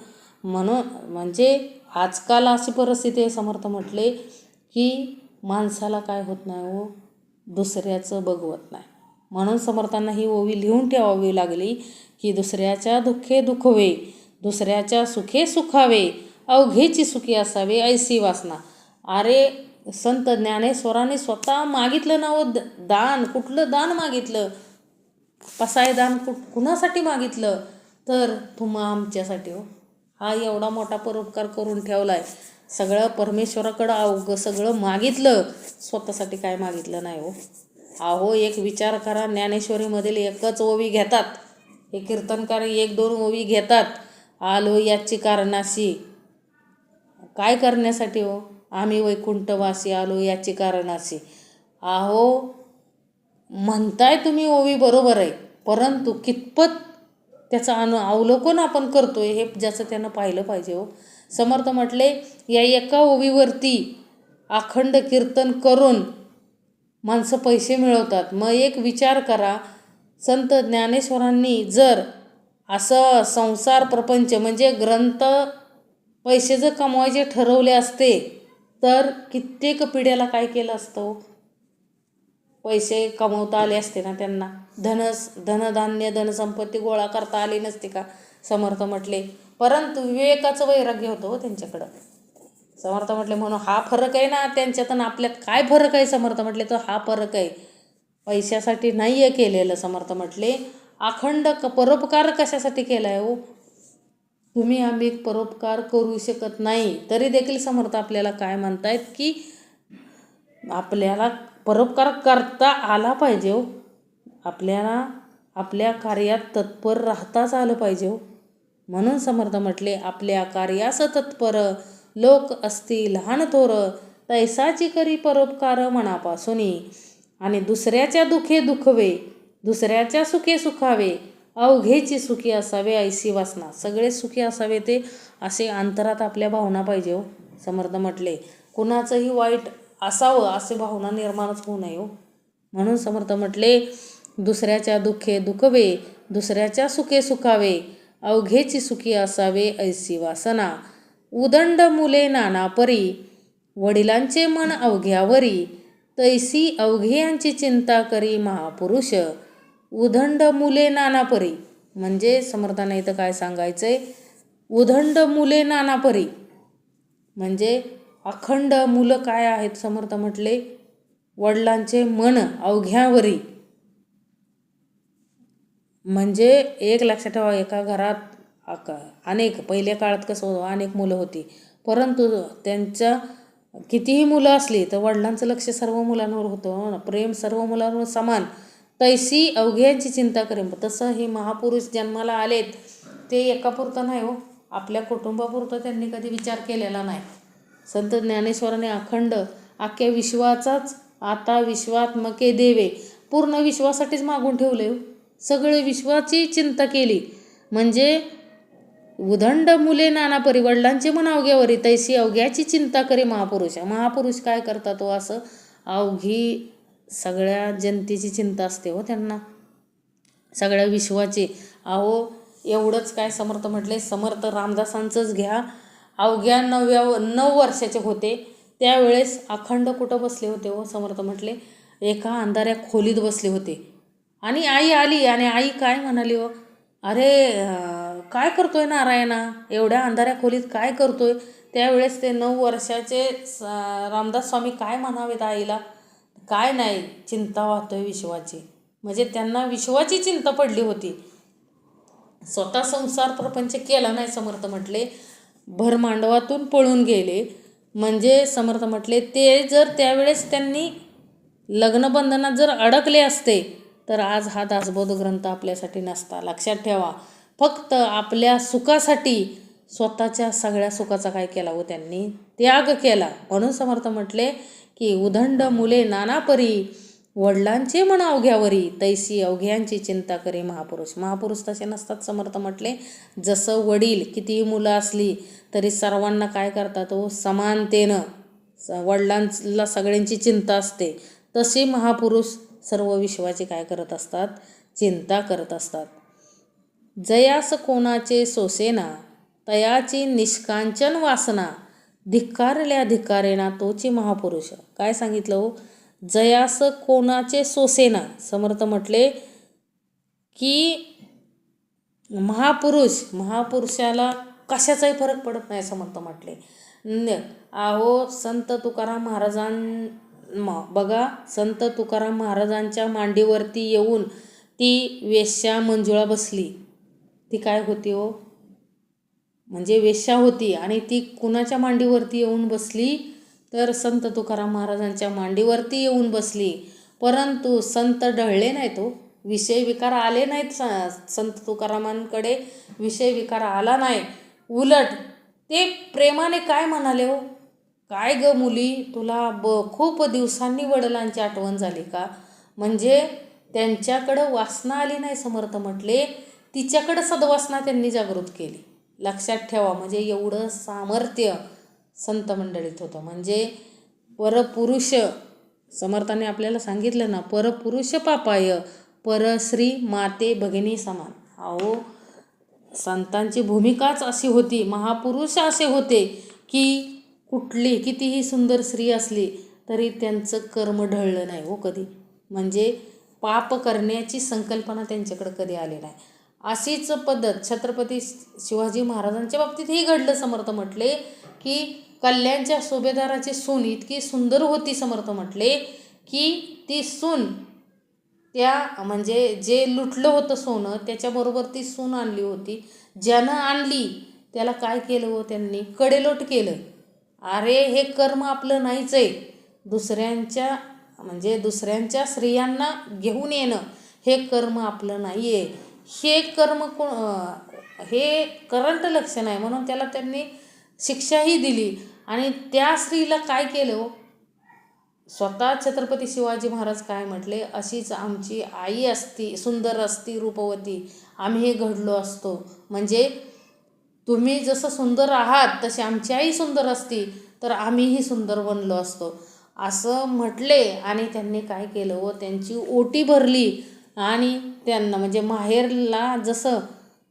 म्हणजे आजकाल अशी परिस्थिती आहे समर्थ म्हटले की माणसाला काय होत नाही हो? दुसऱ्याचं बघवत नाही. म्हणून समर्थांना ही ओवी लिहून ठेवावी लागली की दुसऱ्याच्या दुःखे दुखवे, दुसऱ्याच्या सुखे सुखावे, अवघेची सुखी असावे ऐसी वासना. अरे संत ज्ञानेश्वरांनी स्वतः मागितलं ना दान. कुठलं दान मागितलं? पसाय दान कुणासाठी मागितलं? तर तुम्हा आमच्यासाठी हो. हा एवढा मोठा परोपकार करून ठेवलाय. सगळं परमेश्वराकडं सगळं मागितलं, स्वतःसाठी काय मागितलं नाही हो. अहो एक विचार करा, ज्ञानेश्वरीमधील एकच ओवी घेतात हे कीर्तनकारी, 1-2 ओवी घेतात. आलो याची कारणाशी. काय करण्यासाठी हो? आम्ही वैकुंठवासी आलो याची कारणाशी. अहो म्हणताय तुम्ही ओवी बरोबर आहे, परंतु कितपत त्याचं अवलोकन आपण करतोय हे ज्याचं त्यानं पाहिलं पाहिजे हो. समर्थ म्हटले या एका ओवीवरती अखंड कीर्तन करून माणसं पैसे मिळवतात. मग एक विचार करा, संत ज्ञानेश्वरांनी जर असं संसार प्रपंच म्हणजे ग्रंथ पैसे जर कमवायचे ठरवले असते तर कित्येक पिढ्याला काय केलं असतं? पैसे कमवता आले असते ना त्यांना. धनधान्य धनसंपत्ती गोळा करता आली नसते का? समर्थ म्हटले. परंतु विवेकाचं वैराग्य होतं हो त्यांच्याकडं. समर्थ म्हटले म्हणून हा फरक आहे ना त्यांच्यात आणि आपल्यात. काय फरक आहे समर्थ म्हटले? तर हा फरक आहे. पैशासाठी नाही आहे केलेलं. समर्थ म्हटले अखंड परोपकार कशासाठी केला आहे हो? तुम्ही आम्ही परोपकार करू शकत नाही तरी देखील समर्थ आपल्याला काय म्हणतायत की आपल्याला परोपकार करता आला पाहिजे हो. आपल्याला आपल्या कार्यात तत्पर राहताच आलं पाहिजे हो. म्हणून समर्थ म्हटले आपल्या कार्यास तत्पर लोक असती लहान थोर, तैसाची करी परोपकार मनापासूनी. आणि दुसऱ्याच्या दुखे दुखवे, दुसऱ्याच्या सुखे सुखावे, अवघेची सुखी असावे ऐसी वासना. सगळे सुखी असावे ते असे अंतरात आपल्या भावना पाहिजे हो. समर्थ म्हटले कुणाचंही वाईट असावं असे भावना निर्माणच होऊ नये हो. म्हणून समर्थ म्हटले दुसऱ्याच्या दुःखे दुखवे, दुसऱ्याच्या सुखे सुखावे, अवघेची सुखी असावे ऐसी वासना. उदंड मुले नाना परी, वडिलांचे मन अवघ्यावरी, तैसी अवघियांची चिंता करी महापुरुष. उदंड मुले नाना परी म्हणजे समर्थाने इथं काय सांगायचंय? उदंड मुले नाना परी म्हणजे अखंड मुलं काय आहेत? समर्थ म्हटले वडिलांचे मन अवघ्यावरी. म्हणजे एक लक्षात ठेवा, एका घरात अनेक, पहिल्या काळात कसं होतं अनेक मुलं होती, परंतु त्यांच्या कितीही मुलं असली तर वडिलांचं लक्ष सर्व मुलांवर होतं, प्रेम सर्व मुलांवर समान. तैसी अवघ्यांची चिंता करेन. तसं हे महापुरुष जन्माला आलेत ते एकापुरतं नाही हो, आपल्या कुटुंबापुरतं त्यांनी कधी विचार केलेला नाही. संत ज्ञानेश्वराने अखंड अख्ख्या विश्वाचाच आता विश्वात्मके देवे, पूर्ण विश्वासाठीच मागून ठेवले हो. सगळे विश्वाची चिंता केली. म्हणजे उदंड मुले नाना परी, वडिलांचे मन अवघ्यावरी, तैसी अवघ्याची चिंता करी महापुरुष. महापुरुष काय करतात हो? असं अवघी सगळ्या जनतेची चिंता असते हो त्यांना, सगळ्या विश्वाची. अहो एवढंच काय समर्थ म्हटले, समर्थ रामदासांचंच घ्या. अवघ्या 9 वर्षाचे होते त्यावेळेस अखंड कुठं बसले होते हो? समर्थ म्हटले एका अंधाऱ्या खोलीत बसले होते. आणि आई आली आणि आई काय म्हणाली हो? अरे काय करतोय नारायणा, एवढ्या अंधाऱ्या खोलीत काय करतोय? त्यावेळेस ते 9 वर्षाचे रामदास स्वामी काय म्हणावेत आईला? काय नाही, चिंता वाहतोय विश्वाची. म्हणजे त्यांना विश्वाची चिंता पडली होती. स्वतः संसार प्रपंच केला नाही. समर्थ म्हटले भरमांडवातून पळून गेले. म्हणजे समर्थ म्हटले ते जर त्यावेळेस त्यांनी लग्नबंधनात जर अडकले असते तर आज हा दासबोध ग्रंथ आपल्यासाठी नसता. लक्षात ठेवा, फक्त आपल्या सुखासाठी स्वतःच्या सगळ्या सुखाचा काय केला हो? त्यांनी त्याग केला. म्हणून समर्थ म्हटले की उदंड मुले नाना परी, वडिलांचे मन अवघ्यावरी, तैसी अवघ्यांची चिंता करी महापुरुष. महापुरुष तसे नसतात. समर्थ म्हटले जसं वडील कितीही मुलं असली तरी सर्वांना काय करतात हो? समानतेनं. वडिलांना सगळ्यांची चिंता असते, तसे महापुरुष सर्व विश्वाची काय करत असतात? चिंता करत असतात. जयास कोणाचे सोसेना, तयाची निष्कांचन वासना, धिक्कारल्या धिक्कारेना तोची महापुरुष. काय सांगितलं हो? जयास कोणाचे सोसेना. समर्थ म्हटले की महापुरुषाला कशाचाही फरक पडत नाही. समर्थ म्हटले अहो संत तुकाराम बघा, संत तुकाराम महाराजांच्या मांडीवरती येऊन ती वेश्या मंजुळा बसली. ती काय होती हो? म्हणजे वेश्या होती. आणि ती कुणाच्या मांडीवरती येऊन बसली? तर संत तुकाराम महाराजांच्या मांडीवरती येऊन बसली. परंतु संत ढळले नाहीत हो, विषय विकार आले नाहीत. संत तुकारामांकडे विषय विकार आला नाही. उलट ते प्रेमाने काय म्हणाले हो? काय ग मुली, तुला खूप दिवसांनी वडिलांची आठवण झाली का? म्हणजे त्यांच्याकडं वासना आली नाही. समर्थ म्हटले तिच्याकडं सद्वासना त्यांनी जागृत केली. लक्षात ठेवा, म्हणजे एवढं सामर्थ्य संत मंडळीत होतं. म्हणजे परपुरुष, समर्थाने आपल्याला सांगितलं ना, परपुरुष पापाय परश्री माते भगिनी समान. अहो संतांची भूमिकाच अशी होती, महापुरुष असे होते की कुठली कितीही सुंदर स्त्री असली तरी त्यांचं कर्म ढळलं नाही हो कधी. म्हणजे पाप करण्याची संकल्पना त्यांच्याकडे कधी आली नाही. अशीच पद्धत छत्रपती शिवाजी महाराजांच्या बाबतीतही घडलं. समर्थ म्हटले की कल्याणच्या सुभेदाराची सून इतकी सुंदर होती. समर्थ म्हटले की ती सून त्या म्हणजे जे लुटलं होतं सोनं त्याच्याबरोबर ती सून आणली होती. ज्यानं आणली त्याला काय केलं हो? त्यांनी कडेलोट केलं. अरे हे कर्म आपलं नाहीच आहे. दुसऱ्यांच्या स्त्रियांना घेऊन येणं हे कर्म आपलं नाही आहे. हे कर्म हे करंट लक्षण आहे, म्हणून त्याला त्यांनी शिक्षाही दिली. आणि त्या स्त्रीला काय केलं हो? स्वतः छत्रपती शिवाजी महाराज काय म्हटले, अशीच आमची आई असती, सुंदर असती, रूपवती, आम्ही घडलो असतो. म्हणजे तुम्ही जसं सुंदर आहात तशी आमची आई सुंदर असती तर आम्हीही सुंदर बनलो असतो, असं म्हटले. आणि त्यांनी काय केलं व त्यांची ओटी भरली. आणि त्यांना म्हणजे माहेरला जसं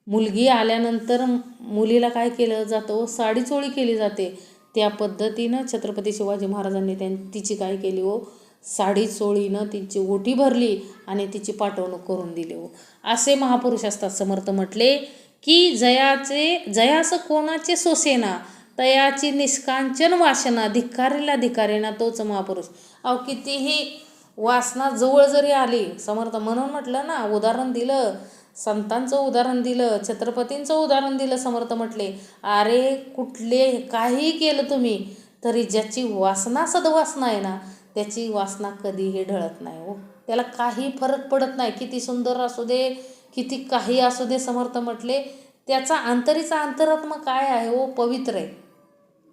मुलगी आल्यानंतर मुलीला काय केलं जातं, साडी चोळी केली जाते, त्या पद्धतीनं छत्रपती शिवाजी महाराजांनी तिची काय केली हो, साडी चोळीनं तिची ओटी भरली आणि तिची पाठवणूक करून दिली हो. असे महापुरुष असतात. समर्थ म्हटले की जयास कोणाचे सोसेना, तयाची निष्कांचन वासना, धिक्कारीला धिकारेना तोच महापुरुष. अहो कितीही वासना जवळ जरी आली, समर्थ म्हणून म्हटलं ना, उदाहरण दिलं, संतांचं उदाहरण दिलं, छत्रपतींचं उदाहरण दिलं. समर्थ म्हटले अरे कुठले काही केलं तुम्ही तरी ज्याची वासना सद्वासना आहे ना, त्याची वासना कधीही ढळत नाही हो. त्याला काही फरक पडत नाही, किती सुंदर असू दे, किती काही असू दे. समर्थ म्हटले त्याचा अंतरात्मा काय आहे हो, पवित्र आहे.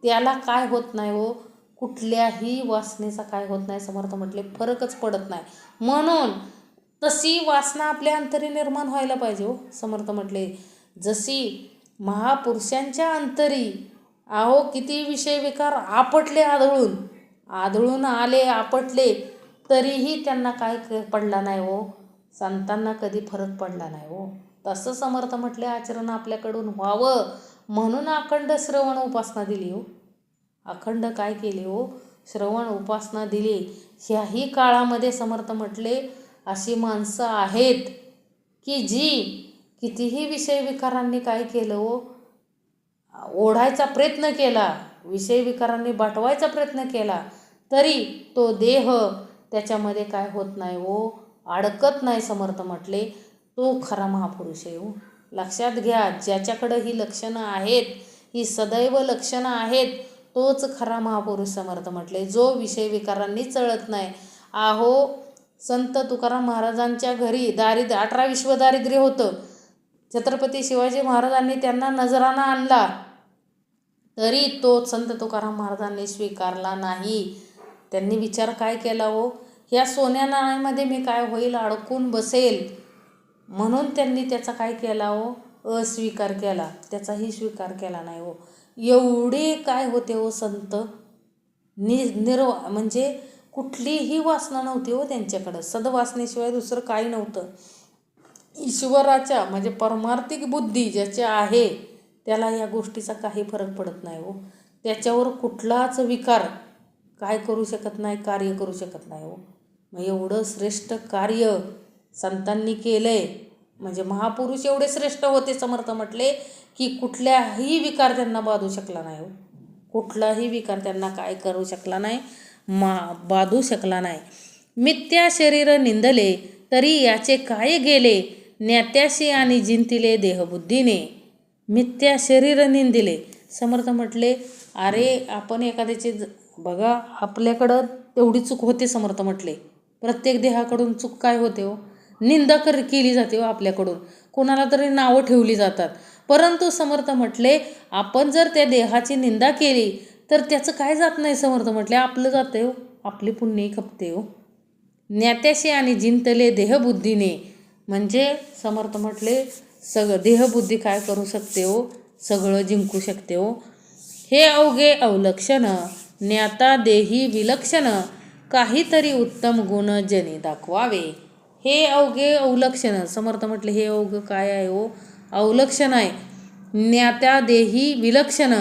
त्याला काय होत नाही हो, कुठल्याही वासनेचा काय होत नाही. समर्थ म्हटले फरकच पडत नाही. म्हणून तशी वासना आपल्या अंतरी निर्माण व्हायला पाहिजे हो. समर्थ म्हटले जशी महापुरुषांच्या अंतरी अहो किती विषय विकार आपटले, आदळून आले, आपटले, तरीही त्यांना काय पडला नाही हो, संतांना कधी फरक पडला नाही हो. तसं समर्थ म्हटले आचरण आपल्याकडून व्हावं म्हणून अखंड श्रवण उपासना दिली हो. अखंड काय केली हो, श्रवण उपासना दिली. ह्याही काळामध्ये समर्थ म्हटले अशी माणसं आहेत की जी कितीही विषय विकारांनी काय केलं हो, ओढायचा प्रयत्न केला, विषय विकारांनी बाटवायचा प्रयत्न केला, तरी तो देह त्याच्यामध्ये काय होत नाही हो, अडकत नाही. समर्थ म्हटले तो खरा महापुरुष आहे हो. लक्षात घ्या, ज्याच्याकडं ही लक्षणं आहेत, ही सदैव लक्षणं आहेत, तोच खरा महापुरुष. समर्थ म्हटले जो विषय विकारांनी चळत नाही. अहो संत तुकाराम महाराजांच्या घरी 18 विश्व दारिद्र्य होतं. छत्रपती शिवाजी महाराजांनी त्यांना नजराणा आणला तरी तो संत तुकाराम महाराजांनी स्वीकारला नाही. त्यांनी विचार काय केला हो, ह्या सोन्या नाण्यामध्ये मी काय होईल, अडकून बसेल, म्हणून त्यांनी त्याचा काय केला हो, अस्वीकार केला, त्याचाही स्वीकार केला नाही हो. एवढे काय होते हो संत, म्हणजे कुठलीही वासना नव्हती हो त्यांच्याकडं, सद्वासनेशिवाय दुसरं काही नव्हतं. ईश्वराच्या म्हणजे परमार्थिक बुद्धी ज्याची आहे त्याला या गोष्टीचा काही फरक पडत नाही हो. त्याच्यावर कुठलाच विकार काय करू शकत नाही, कार्य करू शकत नाही हो. मग एवढं श्रेष्ठ कार्य संतांनी केलंय, म्हणजे महापुरुष एवढे श्रेष्ठ होते. समर्थ म्हटले की कुठल्याही विकार त्यांना बाधू शकला नाही हो. कुठलाही विकार त्यांना काय करू शकला नाही, बाधू शकला नाही. मिथ्या शरीर निंदले तरी याचे काय गेले, ज्ञात्याशी आणि जिंतिले देहबुद्धीने. मिथ्या शरीर निंदिले. समर्थ म्हटले, अरे आपण एखाद्याचे बघा, आपल्याकडं तेवढी चूक होते. समर्थ म्हटले, प्रत्येक देहाकडून चूक काय होते हो, निंदा केली जाते हो आपल्याकडून, कोणाला तरी नावं ठेवली जातात. परंतु समर्थ म्हटले, आपण जर त्या देहाची निंदा केली तर त्याचं काय जात नाही. समर्थ म्हटले, आपलं जाते हो, आपली पुण्य खपते हो. ज्ञात्याशी आणि जिंतले देहबुद्धीने, म्हणजे समर्थ म्हटले सगळं देहबुद्धी काय करू शकते हो, सगळं जिंकू शकते हो. हे अवघे अवलक्षण ज्ञाता देही विलक्षण, काहीतरी उत्तम गुण जनी दाखवावे. हे अवघे अवलक्षण. समर्थ म्हटले, हे अवघं काय आहे हो, अवलक्षण आहे. ज्ञात्या देही विलक्षण,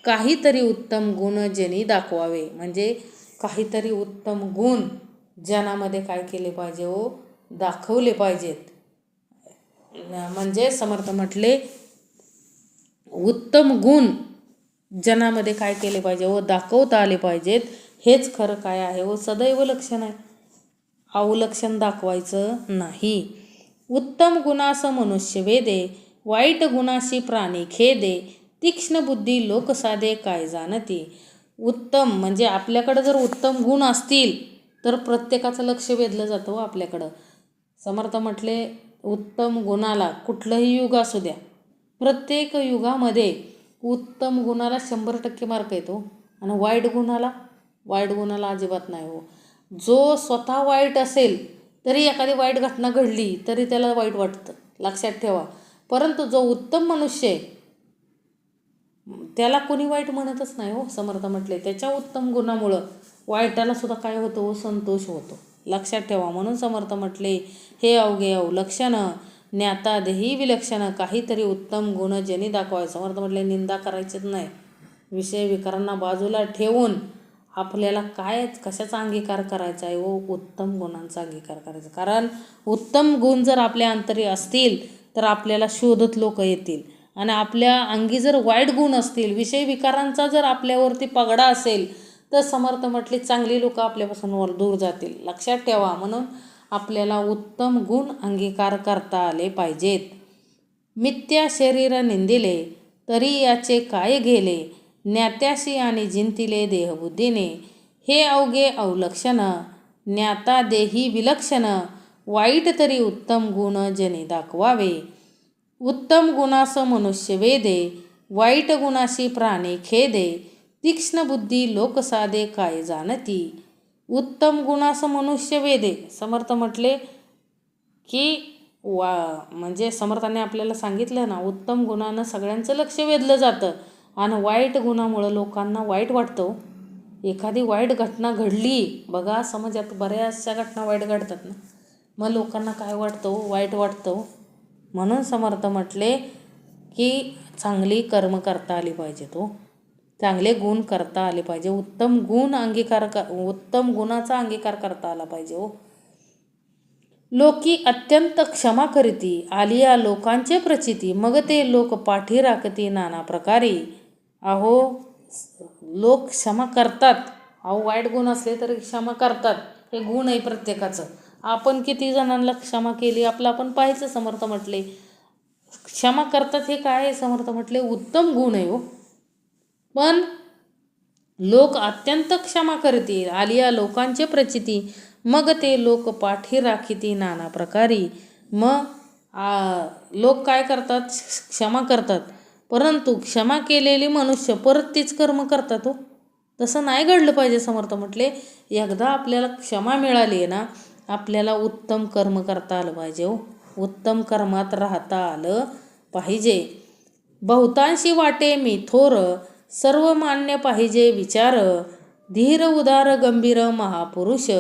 काहीतरी उत्तम गुण जनी दाखवावे. म्हणजे काहीतरी उत्तम गुण जनामध्ये काय केले पाहिजे हो, दाखवले पाहिजेत. म्हणजे समर्थ म्हटले, उत्तम गुण जनामध्ये काय केले पाहिजे व दाखवता आले पाहिजेत. हेच खरं काय आहे हो, सदैव लक्षण आहे. अवलक्षण दाखवायचं नाही. उत्तम गुणास मनुष्य वेदे, वाईट गुणाशी प्राणी खेदे, तीक्ष्ण बुद्धी लोक साधे काय जाणती. उत्तम म्हणजे आपल्याकडं जर उत्तम गुण असतील तर प्रत्येकाचं लक्ष वेधलं जातं आपल्याकडं. समर्थ म्हटले, उत्तम गुणाला कुठलंही युग असू द्या, प्रत्येक युगामध्ये उत्तम गुणाला 100% मार्क येतो आणि वाईट गुणाला अजिबात नाही हो. जो स्वतः वाईट असेल तरी एखादी वाईट घटना घडली तरी त्याला वाईट वाटतं, लक्षात ठेवा. परंतु जो उत्तम मनुष्य आहे त्याला कोणी वाईट म्हणतच नाही हो. समर्थ म्हटले, त्याच्या उत्तम गुणामुळं वाईटाला सुद्धा काय होतो, संतोष होतो, लक्षात ठेवा. म्हणून समर्थ म्हटले, हे अवघे अवलक्षण ज्ञाता देही विलक्षण, काहीतरी उत्तम गुण जनी दाखवावे. समर्थ म्हटले, निंदा करायचीच नाही. विषय विकारांना बाजूला ठेवून आपल्याला काय कशाचा अंगीकार करायचा आहे हो, उत्तम गुणांचा अंगीकार करायचा. कारण उत्तम गुण जर आपल्या अंतरी असतील तर आपल्याला शोधत लोक येतील, आणि आपल्या अंगी जर वाईट गुण असतील, विषय विकारांचा जर आपल्यावरती पगडा असेल तर समर्थ म्हटले, चांगली लोक आपल्यापासून वर दूर जातील, लक्षात ठेवा. म्हणून आपल्याला उत्तम गुण अंगीकार करता आले पाहिजेत. मिथ्या शरीर निंदिले तरी याचे काय गेले, ज्ञात्याशी आणि जिंतिले देहबुद्धीने. हे अवघे अवलक्षण ज्ञाता देही विलक्षण, वाईट तरी उत्तम गुण जनी दाखवावे. उत्तम गुणास मनुष्य वेदे, वाईट गुणाशी प्राणी खेदे, तीक्ष्ण बुद्धी लोक साधे काय जाणती. उत्तम गुणास मनुष्य वेदे. समर्थ म्हटले की म्हणजे समर्थाने आपल्याला सांगितलं ना, उत्तम गुणानं सगळ्यांचं लक्ष वेधलं जातं आणि वाईट गुणामुळं लोकांना वाईट वाटतं. एखादी वाईट घटना घडली बघा, समाजात बऱ्याचशा घटना वाईट घडतात ना, मग लोकांना काय वाटतं, वाईट वाटतं. म्हणून समर्थ म्हटले की चांगली कर्म करता आली पाहिजे, चांगले गुण करता आले पाहिजे, उत्तम गुणाचा अंगीकार करता आला पाहिजे हो. लोकी अत्यंत क्षमा करीती, आलिया लोकांचे प्रचिती, मग ते लोक पाठी राखती नाना प्रकारे. अहो लोक क्षमा करतात, अहो वाईट गुण असले तरी क्षमा करतात, हे गुण आहे प्रत्येकाचं. आपण किती जणांना क्षमा केली आपलं आपण पाहायचं. समर्थ म्हटले, क्षमा करतात हे काय आहे, समर्थ म्हटले उत्तम गुण आहे हो. पण लोक अत्यंत क्षमा करतील, आलिया लोकांचे प्रचिती, मग ते लोक पाठी राखीती नाना प्रकारे. मग लोक काय करतात, क्षमा करतात, परंतु क्षमा केलेली मनुष्य परत तीच कर्म करतात हो. तसं नाही घडलं पाहिजे. समर्थ म्हटले, एकदा आपल्याला क्षमा मिळाली आहे ना, आपल्याला उत्तम कर्म करता आलं पाहिजे हो, उत्तम कर्मात राहता आलं पाहिजे. बहुतांशी वाटे मी थोर, सर्व मान्य पाहिजे विचार, धीर उदार गंभीर महापुरुष.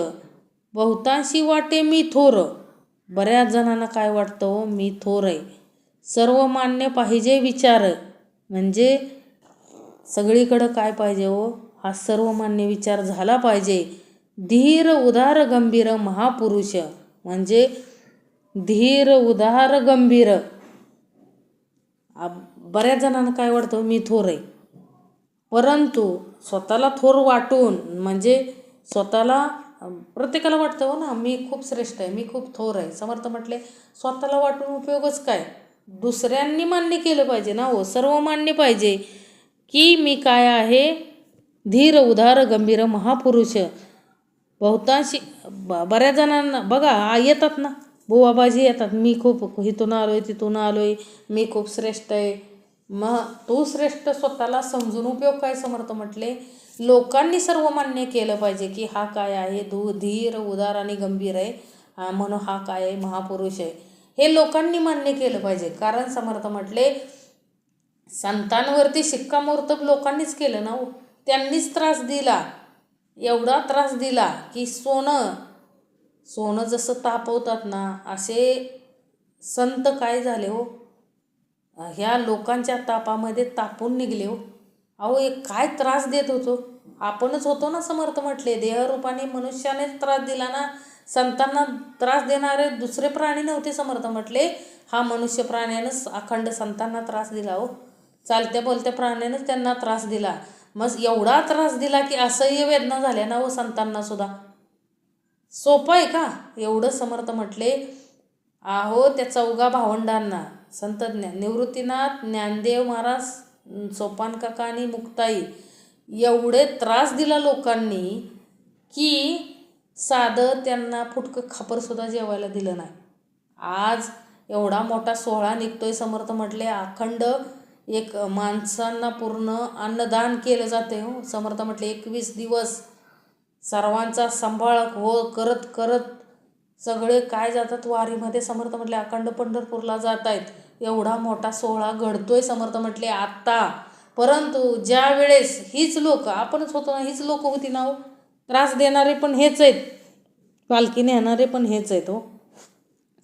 बहुतांशी वाटे मी थोर, बऱ्याच जणांना काय वाटतं हो, मी थोर आहे. सर्व मान्य पाहिजे विचार, म्हणजे सगळीकडं काय पाहिजे हो, हा सर्वमान्य विचार झाला पाहिजे. धीर उदार गंभीर महापुरुष, म्हणजे धीर उदार गंभीर. बऱ्याच जणांना काय वाटतं, मी थोर आहे, परंतु स्वतःला थोर वाटून म्हणजे स्वतःला प्रत्येकाला वाटतं हो ना मी खूप श्रेष्ठ आहे, मी खूप थोर आहे. समर्थ म्हटले स्वतःला वाटून उपयोगच काय, दुसऱ्यांनी मान्य केलं पाहिजे ना हो, सर्व मान्य पाहिजे की मी काय आहे, धीर उदार गंभीर महापुरुष. बहुतांशी बऱ्याच जणांना बघा येतात ना बुवाबाजी येतात, मी खूप इथून आलोय तिथून आलोय, मी खूप श्रेष्ठ आहे. मग तू श्रेष्ठ स्वतःला समजून उपयोग काय. समर्थ म्हटले लोकांनी सर्व मान्य केलं पाहिजे की हा काय आहे, धीर उदार आणि गंभीर आहे, म्हणून हा काय आहे, महापुरुष आहे, हे लोकांनी मान्य केलं पाहिजे. कारण समर्थ म्हटले संतांवरती शिक्कामोर्तब लोकांनीच केलं ना हो, त्यांनीच त्रास दिला, एवढा त्रास दिला की सोनं जसं तापवतात ना असे संत काय झाले हो, ह्या लोकांच्या तापामध्ये तापून निघले हो. अहो एक काय त्रास देत होतो, आपणच होतो ना. समर्थ म्हटले देहरूपाने मनुष्यानेच त्रास दिला ना, संतांना त्रास देणारे दुसरे प्राणी नव्हते. समर्थ म्हटले हा मनुष्य प्राण्यानंच अखंड संतांना त्रास दिला हो, चालत्या बोलत्या प्राण्यानंच त्यांना त्रास दिला. मग एवढा त्रास दिला की असह्य वेदना झाल्या ना हो संतांना सुद्धा. सोपं आहे का एवढं. समर्थ म्हटले आहो त्या चौघा भावंडांना संत निवृत्तीनाथ, ज्ञानदेव महाराज, सोपान काका आणि मुक्ताई एवढे त्रास दिला लोकांनी की साधं त्यांना फुटकं खापरसुद्धा जेवायला दिलं नाही. आज एवढा मोठा सोहळा निघतोय. समर्थ म्हटले अखंड एक माणसांना पूर्ण अन्नदान केलं जाते हो. समर्थ म्हटले 21 दिवस सर्वांचा सांभाळ करत करत सगळे काय जातात वारीमध्ये. समर्थ म्हटले अखंड पंढरपूरला जात आहेत, एवढा मोठा सोहळा घडतोय. समर्थ म्हटले आत्ता. परंतु ज्या वेळेस हीच लोक आपणच होतो ना, हीच लोक होती ना हो, त्रास देणारे पण हेच आहेत, पालखी नेणारे पण हेच आहेत हो.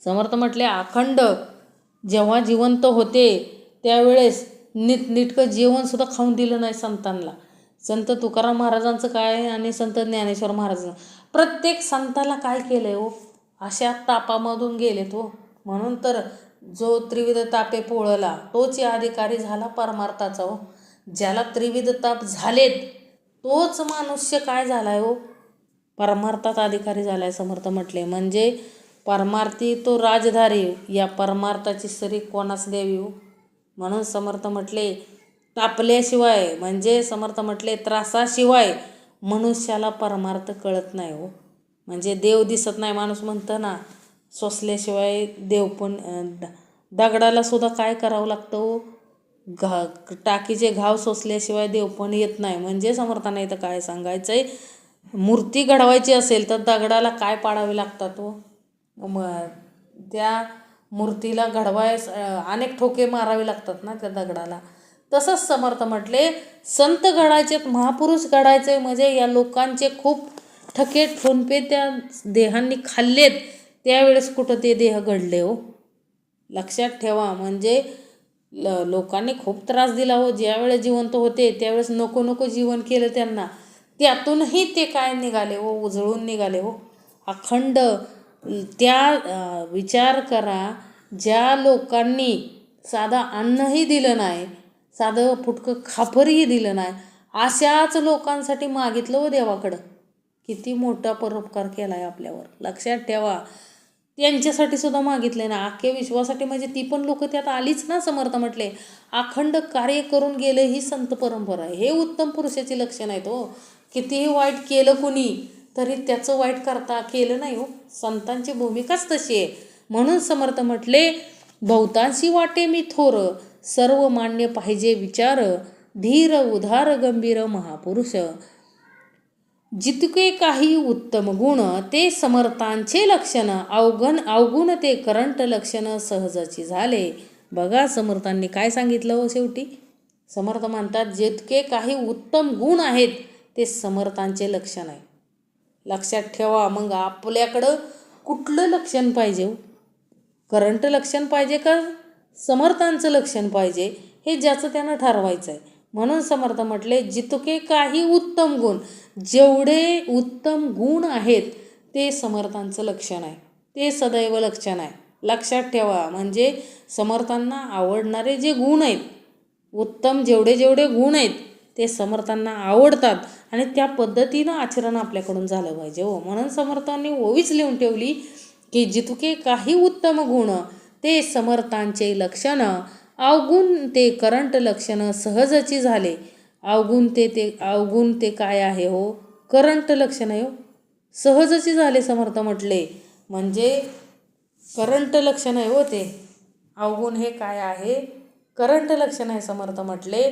समर्थ म्हटले अखंड जेव्हा जिवंत होते त्यावेळेस नीटनेटकं जेवणसुद्धा खाऊन दिलं नाही संतांना. संत तुकाराम महाराजांचं काय आणि संत ज्ञानेश्वर महाराजांचं, प्रत्येक संताला काय केलं आहे हो, अशा तापामधून गेलेत हो. म्हणून तर जो त्रिविध तापे पोळला तोच या अधिकारी झाला परमार्थाचा हो. ज्याला त्रिविध ताप झालेत तोच मनुष्य काय झाला आहे हो, परमार्थात अधिकारी झाला आहे. समर्थ म्हटले म्हणजे परमार्थी तो राजधारी, या परमार्थाची सरी कोणास द्यावी हो. म्हणून समर्थ म्हटले तापल्याशिवाय म्हणजे समर्थ म्हटले त्रासाशिवाय मनुष्याला परमार्थ कळत नाही हो. म्हणजे देव दिसत नाही. माणूस म्हणतं ना सोसल्याशिवाय देव पण, दगडाला सुद्धा काय करावं लागतं हो, टाकीचे घाव सोसल्याशिवाय देव पण येत नाही. म्हणजे समर्थांना इथं काय सांगायचं आहे, मूर्ती घडवायची असेल तर दगडाला काय पाडावे लागतात हो, त्या मूर्तीला अनेक ठोके मारावे लागतात ना त्या दगडाला. तसंच समर्थ म्हटले संत घडायचे, महापुरुष घडायचे म्हणजे या लोकांचे खूप ठके ठोनपे त्या देहांनी खाल्लेत, त्यावेळेस कुठं ते देह घडले हो. लक्षात ठेवा. म्हणजे लोकांनी खूप त्रास दिला हो. ज्यावेळेस जिवंत होते त्यावेळेस नको नको जीवन केलं त्यांना, त्यातूनही ते काय निघाले हो, उजळून निघाले हो अखंड. त्या विचार करा ज्या लोकांनी साधं अन्नही दिलं नाही, साधं फुटकं खापरही दिलं नाही, अशाच लोकांसाठी मागितलं हो देवाकडं. किती मोठा परोपकार केला आहे आपल्यावर. लक्षात ठेवा. त्यांच्यासाठी सुद्धा मागितले ना, अख्ख्या विश्वासाठी, म्हणजे ती पण लोक त्यात आलीच ना. समर्थ म्हटले अखंड कार्य करून गेले ही संत परंपरा आहे. हे उत्तम पुरुषाची लक्षण आहेत हो. कितीही वाईट केलं कुणी तरी त्याचं वाईट करता केलं नाही हो. संतांची भूमिकाच तशी आहे. म्हणून समर्थ म्हटले बहुतांशी वाटे मी थोर, सर्व मान्य पाहिजे विचार, धीर उदार गंभीर महापुरुष. जितके काही उत्तम गुण ते समर्थांचे लक्षण, अवगुण ते करंट लक्षण सहजाची झाले. बघा समर्थांनी काय सांगितलं हो शेवटी. समर्थ म्हणतात जितके काही उत्तम गुण आहेत ते समर्थांचे लक्षण आहे. लक्षात ठेवा. मग आपल्याकडं कुठलं लक्षण पाहिजे हो, करंट लक्षण पाहिजे का समर्थांचं लक्षण पाहिजे, हे ज्याचं त्यानं ठरवायचं आहे. म्हणून समर्थ म्हटले जितके काही उत्तम गुण, जेवढे उत्तम गुण आहेत ते समर्थांचं लक्षण आहे, ते सदैव लक्षण आहे. लक्षात ठेवा. म्हणजे समर्थांना आवडणारे जे गुण आहेत, उत्तम जेवढे जेवढे गुण आहेत ते समर्थांना आवडतात आणि त्या पद्धतीनं आचरण आपल्याकडून झालं पाहिजे हो. म्हणून समर्थांनी ओवीच लिहून ठेवली की जितके काही उत्तम गुण ते समर्थांचे लक्षण, अवगुण ते करंट लक्षण सहजची झाले. अवगुण ते काय आहे हो? करंट लक्षण आहे हो, सहजची झाले समर्थ म्हटले. म्हणजे करंट लक्षण आहे हो ते. अवगुण हे काय आहे? करंट लक्षण आहे समर्थ म्हटले.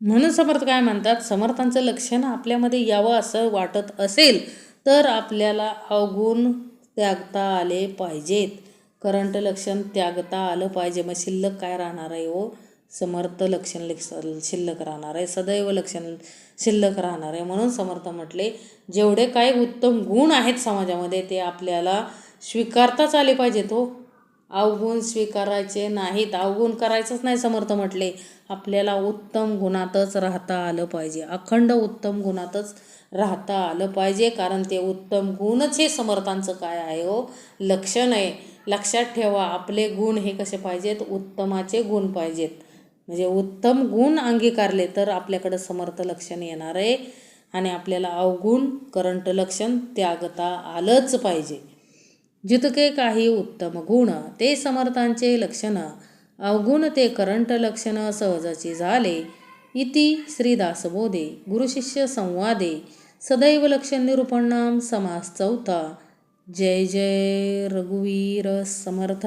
म्हणून समर्थ काय म्हणतात, समर्थांचं लक्षण आपल्यामध्ये यावं असं वाटत असेल तर आपल्याला अवगुण त्यागता आले पाहिजेत, करंट लक्षण त्यागता आलं पाहिजे. मग शिल्लक काय राहणार आहे हो? समर्थ लक्षण शिल्लक राहणार आहे, सदैव लक्षण शिल्लक राहणार आहे. म्हणून समर्थ म्हटले जेवढे काही उत्तम गुण आहेत समाजामध्ये ते आपल्याला स्वीकारताच आले पाहिजेत हो. अवगुण स्वीकारायचे नाहीत, अवगुण करायचंच नाही. समर्थ म्हटले आपल्याला उत्तम गुणातच राहता आलं पाहिजे, अखंड उत्तम गुणातच राहता आलं पाहिजे. कारण ते उत्तम गुणच हे समर्थांचं काय आहे हो? लक्षण आहे. लक्षात ठेवा, आपले गुण हे कसे पाहिजेत? उत्तमाचे गुण पाहिजेत. म्हणजे उत्तम गुण अंगीकारले तर आपल्याकडं समर्थ लक्षण येणार आहे आणि आपल्याला अवगुण करंट लक्षण त्यागता आलंच पाहिजे. जितके काही उत्तम गुण ते समर्थांचे लक्षण, अवगुण ते करंट लक्षण सहजचे झाले. इति श्रीदासबोधे गुरुशिष्य संवादे सदैव लक्षण निरूपणाम समास चौथा. जय जय रघुवीर समर्थ.